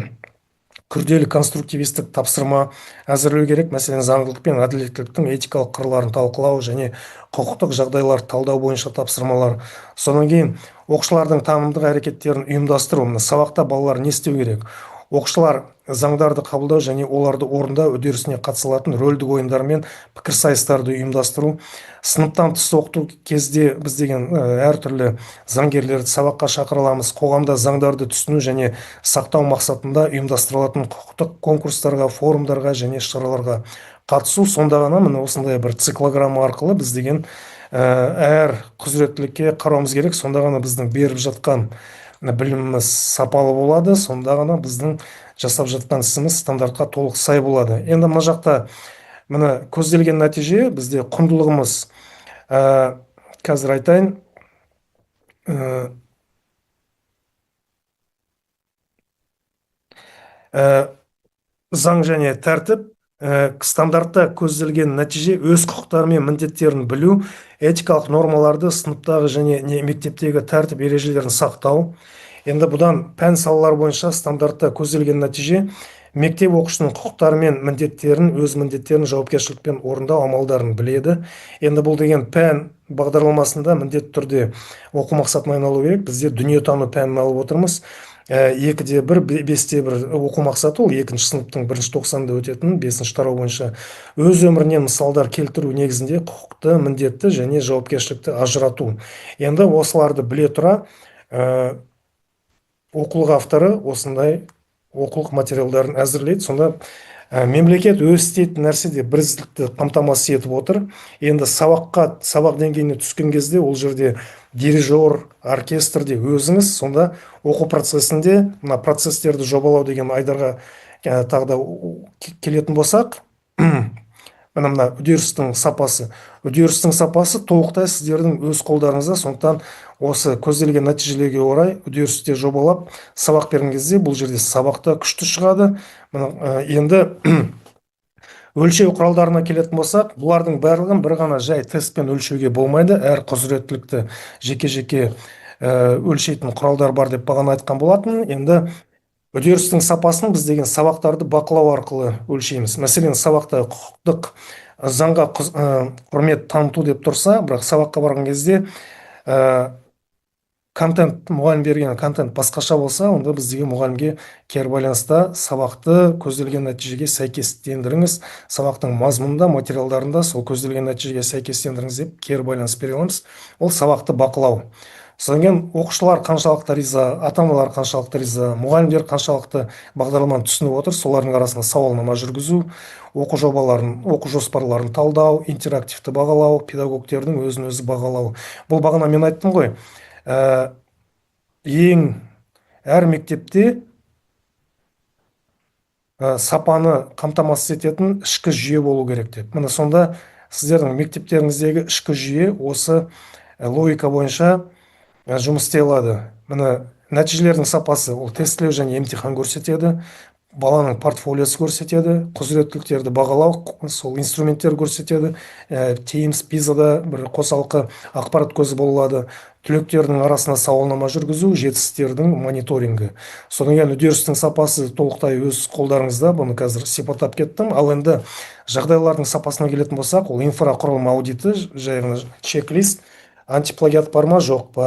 күрделі конструктивистік тапсырма әзірлеу керек. Мәселен, заңдылық пен әділеттіліктің этикалық қырларын талқылау және құқықтық жағдайларды талдау бойынша тапсырмалар. Содан кейін оқушылардың танымдық әрекеттерін ұйымдастыру. Сабақта балалар не істеу керек? Оқушылар заңдарды қабылдау және оларды орындау үдерісіне қатысылатын рөлдік ойындар мен пікірсайыстарды ұйымдастыру. Сыныптан тыс оқыту кезде біз деген әртүрлі заңгерлерді сабаққа шақырыламыз. Қоғамда заңдарды түсіну және сақтау мақсатында ұйымдастырылатын құқықтық конкурстарға, форумдарға және шараларға қатысу. Сонда ғана міне осындай бір циклограмма арқылы біз деген әр құзыреттілікке қарауымыз керек. Сонда ғана біздің беріп жатқан біліміміз сапалы болады. Сонда ғана біздің жасап жатқан ісіміз стандартқа толық сай болады. Енді мына жақта міне көзделген нәтиже бізде құндылығымыз. Қазір айтайын. Заң және тәртіп, стандартта көзделген нәтиже өз құқықтары мен міндеттерін білу, этикалық нормаларды сыныптағы және мектептегі тәртіп ережелерін сақтау. Енді бұдан пән салалар бойынша стандартта көзделген нәтиже мектеп оқушының құқықтары мен міндеттерін, өз міндеттерін жауапкершілікпен орындау амалдарын біледі. Енді бұл деген пән бағдарламасында міндетті түрде оқу мақсатына айналу керек. Бізде дүниетану пәнін алып отырмыз. 2-де 1, 5-те 1 оқу мақсаты, ол 2-ші сыныптың 1-ші тоқсанда өтетін 5-ші тарау бойынша өз өмірінен мысалдар келтіру негізінде құқықты, міндетті және жауапкершілікті ажырату. Енді осыларды біле тұра оқулық авторы осындай оқулық материалдарын әзірлейді. Сонда Мемлекет өз істейтін нәрседе бірізділікті қамтамасыз етіп отыр. Енді сабақ деңгейіне түскен кезде ол жерде дирижер, оркестрде өзіңіз сонда оқу процесінде мына процестерді жобалау деген айдарға тағы да келетін болсақ, мына үдерістің сапасы толықтай сіздердің өз қолдарыңызда. Сондықтан осы көзделген нәтижелерге орай үдерісте жобалап сабақ берген кезде бұл жерде сабақта күшті шығады. Енді өлшеу құралдарына келетін болсақ, бұлардың барлығын бір ғана жай тестпен өлшеуге болмайды. Әр құзыреттілікті жеке-жеке өлшейтін құралдар бар деп бағана айтқан болатын. Енді үдерістің сапасын біз деген сабақтарды бақылау арқылы өлшейміз. Мәселен, сабақта құқықтық заңға құрмет таныту деп тұрса, бірақ сабаққа барған кезде мұғалім берген контент басқаша болса, онда біз деген мұғалімге кері байланыста сабақты көзделген нәтижеге сәйкестендіріңіз, сабақтың мазмұнында, материалдарында сол көзделген нәтижеге сәйкестендіріңіз деп кері байланыс бере аламыз. Ол сабақты бақылау. Содан кейін оқушылар қаншалықты риза, ата-аналар қаншалықты риза, мұғалімдер қаншалықты бағдарламаны түсініп отыр, солардың арасында сауалнама жүргізу, оқу жобаларын, оқу жоспарларын талдау, интерактивті бағалау, педагогтердің өзін өзі бағалау. Бұл бағана мен айттым ғой, әр мектепте сапаны қамтамасыз ететін ішкі жүйе болу керек деп. Міне сонда сіздердің мектептеріңіздегі ішкі жүйе осы логика бойынша жұмыс істей алады. Міне нәтижелердің сапасы ол тестілеу және емтихан көрсетеді, баланың портфолиосы көрсетеді, құзыреттіліктерді бағалау, сол инструменттер көрсетеді, Teams, PISA-да бір қосалқы ақпарат көзі болады, түлектердің арасында сауалнама жүргізу, жетістіктердің мониторингі. Содан кейін үдерістің сапасы толықтай өз қолдарыңызда, бұны қазір сипаттап кеттім. Ал енді жағдайлардың сапасына келетін болсақ, ол инфрақұрылым аудиті, жай чек-лист, антиплагиат бар ма, жоқ па,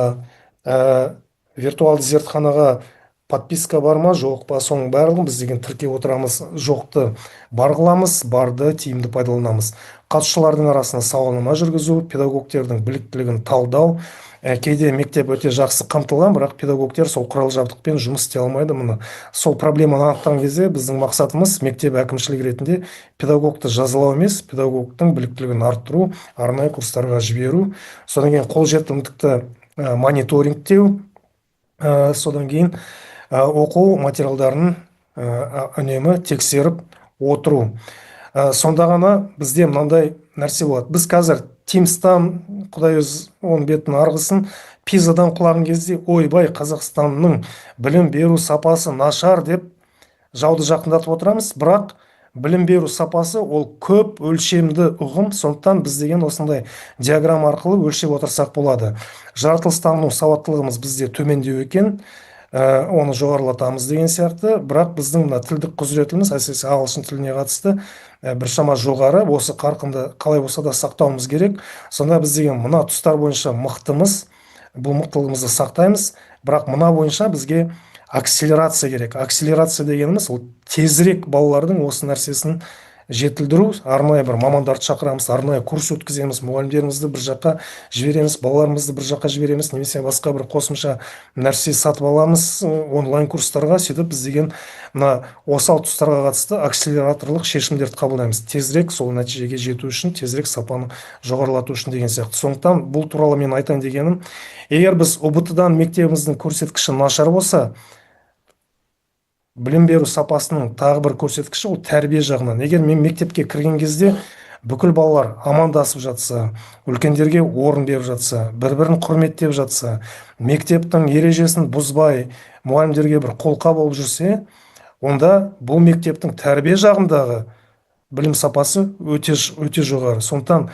виртуалды зертханаға подписка бар ма, жоқ па, соның барлығын біз деген тіркеп отырамыз. Жоқты бар қыламыз, барды тиімді пайдаланамыз. Қатысушылардың арасында сауалнама жүргізу, педагогтердің біліктілігін талдау. Кейде мектеп өте жақсы қамтылған, бірақ педагогтер сол құрал жабдықпен жұмыс істей алмайды. Мұны сол проблеманы анықтаған кезде біздің мақсатымыз мектеп әкімшілік ретінде педагогты жазалау емес, педагогтың біліктілігін арттыру, арнайы курстарға жіберу, содан кейін қолжетімділікті мониторингтеу, содан кейін оқу материалдарын үнемі тексеріп отыру. Сонда ғана бізде мынандай нәрсе болады. Біз қазір Teams-тан, Құдай өз оның бетін арғысын, PISA-дан құлаған кезде, ойбай, Қазақстанның білім беру сапасы нашар деп жауды жақындатып отырамыз, бірақ білім беру сапасы ол көп өлшемді ұғым, сондықтан біз деген осындай диаграмма арқылы өлшеп отырсақ болады. Жаратылыстану сауаттылығымыз бізде төмендеу екен, оны жоғарылатамыз деген сияқты, бірақ біздің мына тілдік құзыретіміз, әсіресе ағылшын тіліне қатысты біршама жоғары, осы қарқынды қалай болса да сақтауымыз керек. Сонда біз деген мына тұстар бойынша мықтымыз, бұл мықтылығымызды сақтаймыз, бірақ мына бойынша бізге акселерация керек. Акселерация дегеніміз ол тезірек балалардың осы нәрсесін жетілдіру. Арнайы бір мамандарды шақырамыз, арнайы курс өткіземіз, мұғалімдерімізді бір жаққа жібереміз, балаларымызды бір жаққа жібереміз, немесе басқа бір қосымша нәрсе сатып аламыз онлайн курстарға. Сөйтіп біз деген мына осал тұстарға қатысты акселераторлық шешімдерді қабылдаймыз. Тезірек сол нәтижеге жету үшін, тезірек сапаны жоғарылату үшін деген сияқты. Сондықтан бұл туралы мен айтайын дегенім, егер біз ұбт-дан мектебіміздің көрсеткіші нашар болса, білім беру сапасының тағы бір көрсеткіші ол тәрбие жағынан. Егер мен мектепке кірген кезде бүкіл балалар амандасып жатса, үлкендерге орын беріп жатса, бір-бірін құрметтеп жатса, мектептің ережесін бұзбай, мұғалімдерге бір қолқа болып жүрсе, онда бұл мектептің тәрбие жағындағы білім сапасы өте жоғары. Сондықтан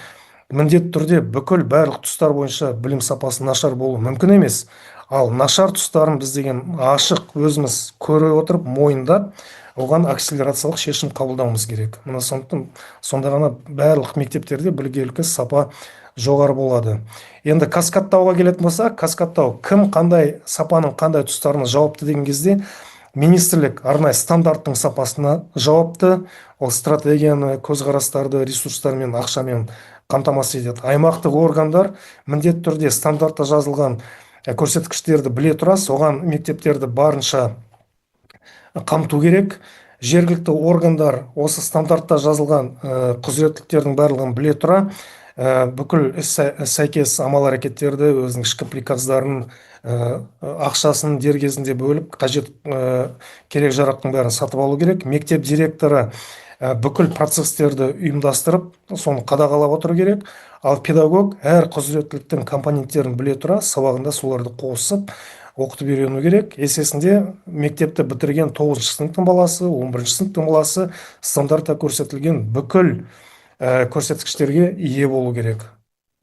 міндетті түрде бүкіл барлық тұстар бойынша білім сапасы нашар болу мүмкін емес. Ал нашар тұстарын біз деген ашық өзіміз көре отырып, мойындап, оған акселерациялық шешім қабылдауымыз керек. Мына сонда ғана барлық мектептерде білгейлік сапа жоғары болады. Енді каскадтауға келетін болса, каскадтау кім қандай сапаның қандай тұстарына жауапты деген кезде, министрлік арнайы стандарттың сапасына жауапты, ол стратегияны, көзқарастарды, ресурстармен, ақшамен қамтамасыз етеді. Аймақтық органдар міндетті түрде стандартта жазылған көрсеткіштерді біле тұра, соған мектептерді барынша қамту керек. жергілікті органдар осы стандартта жазылған құзыреттіліктердің барлығын біле тұра бүкіл сәйкес амал әрекеттерді өзінің ішкі приказдарын ақшасын дер кезінде бөліп қажет керек жарақтың бәрін сатып алу керек. Мектеп директоры бүкіл процесстерді ұйымдастырып соны қадағалап отыру керек. Ал педагог әр құзыреттіліктің компоненттерін біле тұра сабағында соларды қосып оқытып үйрену керек. Есесінде мектепті бітірген 9 сыныптың баласы, 11 сыныптың баласы стандартта көрсетілген бүкіл көрсеткіштерге ие болу керек.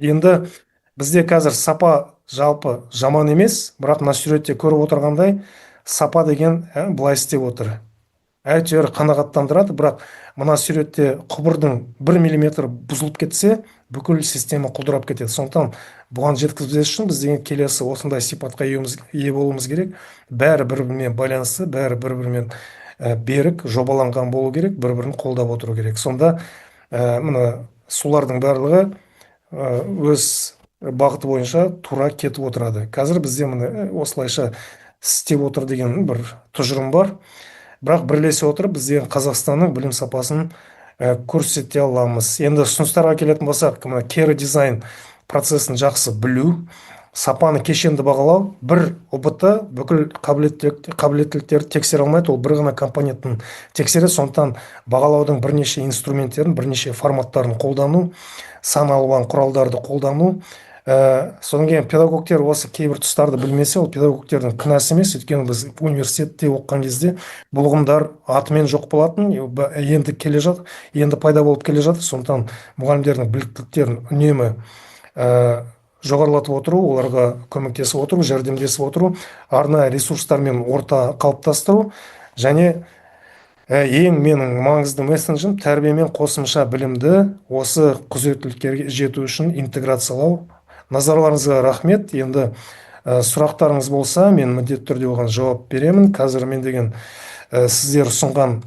Енді бізде қазір сапа жалпы жаман емес, бірақ мына суретте көріп отырғандай сапа деген былай істеп отыр. Әйтеуір қанағаттандырады, бірақ мына суретте құбырдың 1 мм бұзылып кетсе, бүкіл система құлдырап кетеді. Сондықтан бұған жеткізбес үшін біз деген келесі осындай сипатқа ие болуымыз керек. Бәрі бір-бірімен байланысты, бәрі бір-бірімен берік, жобаланған болу керек, бір-бірін қолдап отыру керек. Сонда мына сулардың барлығы өз бағыты бойынша тура кетіп отырады. Қазір бізде міне осылайша істеп отыр деген бір тұжырым бар. Бірақ бірлесе отырып бізде Қазақстанның білім сапасын көрсете аламыз. Енді ұсыныстарға келетін болсақ, кері дизайн процесін жақсы білу, сапаны кешенді бағалау, бір ұбт бүкіл қабілеттіліктерді тексере алмайды, ол бір ғана компонентін тексереді. Сондықтан бағалаудың бірнеше инструменттерін, бірнеше форматтарын қолдану, сан алуан құралдарды қолдану. Содан кейін педагогтер осы кейбір тұстарды білмесе, ол педагогтердің кінәсі емес. Өйткені біз университетте оқыған кезде бұл ұғымдар атымен жоқ болатын, енді келе жатыр, енді пайда болып келе жатыр. Сондықтан мұғалімдердің біліктіліктерін үнемі жоғарылатып отыру, оларға көмектесіп отыру, жәрдемдесіп отыру, арнайы ресурстармен орта қалыптастыру және ең менің маңызды месседжім тәрбие мен қосымша білімді осы құзыреттіліктерге жету үшін интеграциялау. Назарларыңызға рахмет. Енді сұрақтарыңыз болса, мен міндетті түрде оған жауап беремін. Қазір мен деген сіздер ұсынған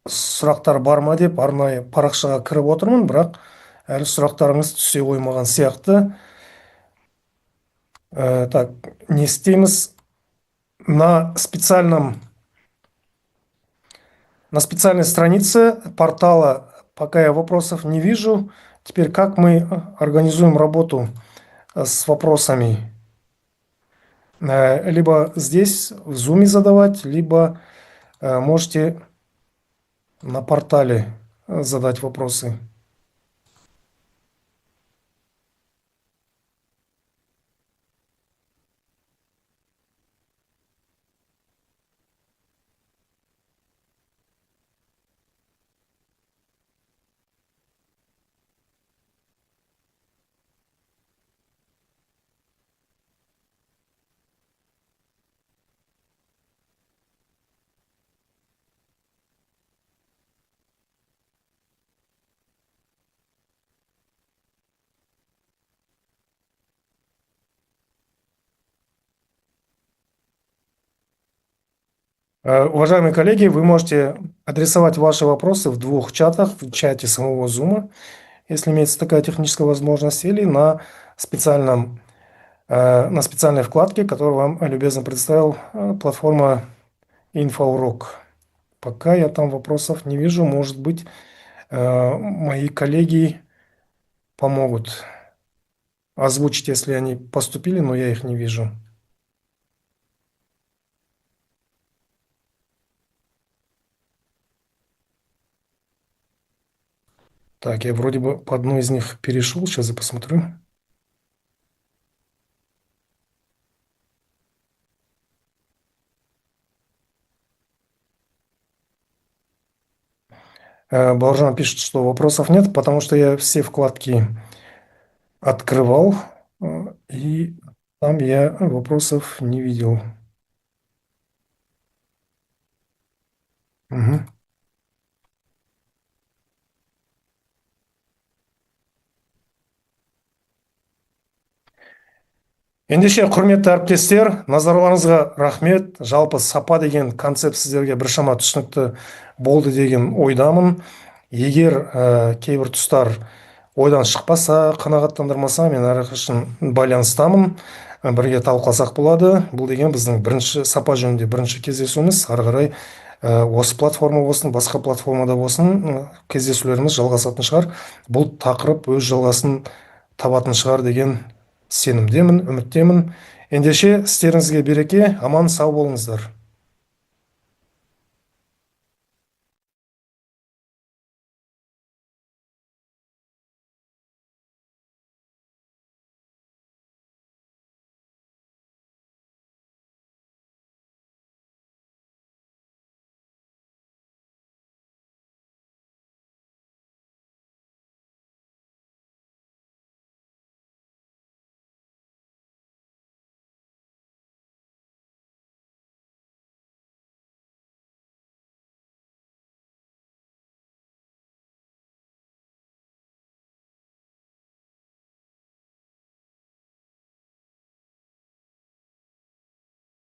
сұрақтар бар ма деп арнайы парақшаға кіріп отырмын, бірақ әлі сұрақтарыңыз түсе қоймаған сияқты. Так, не істейміз? На специальной странице портала пока я вопросов не вижу. Теперь как мы организуем работу с вопросами? Либо здесь в Zoom задавать, либо можете на портале задать вопросы. Уважаемые коллеги, вы можете адресовать ваши вопросы в двух чатах, в чате самого Zoom, если имеется такая техническая возможность, или на специальной вкладке, которую вам любезно представил платформа Инфоурок. Пока я там вопросов не вижу, может быть, мои коллеги помогут озвучить, если они поступили, но я их не вижу. Так, я вроде бы по одной из них перешел, сейчас я посмотрю. Бауыржан пишет, что вопросов нет, потому что я все вкладки открывал, и там я вопросов не видел. Угу. Ендеше құрметті әріптестер, назарларыңызға рахмет. Жалпы сапа деген концепт сіздерге біршама түсінікті болды деген ойдамын. Егер кейбір тұстар ойдан шықпаса, қанағаттандырмаса, мен әрқашан байланыстамын. бірге талқыласақ болады. Бұл деген біздің бірінші сапа жөнінде бірінші кездесуіміз. Ары қарай осы платформа болсын, басқа платформада болсын, кездесулеріміз жалғасатын шығар. Бұл тақырып өз жалғасын табатын шығар деген сенімдемін, үміттемін. Ендеше істеріңізге береке, аман сау болыңыздар.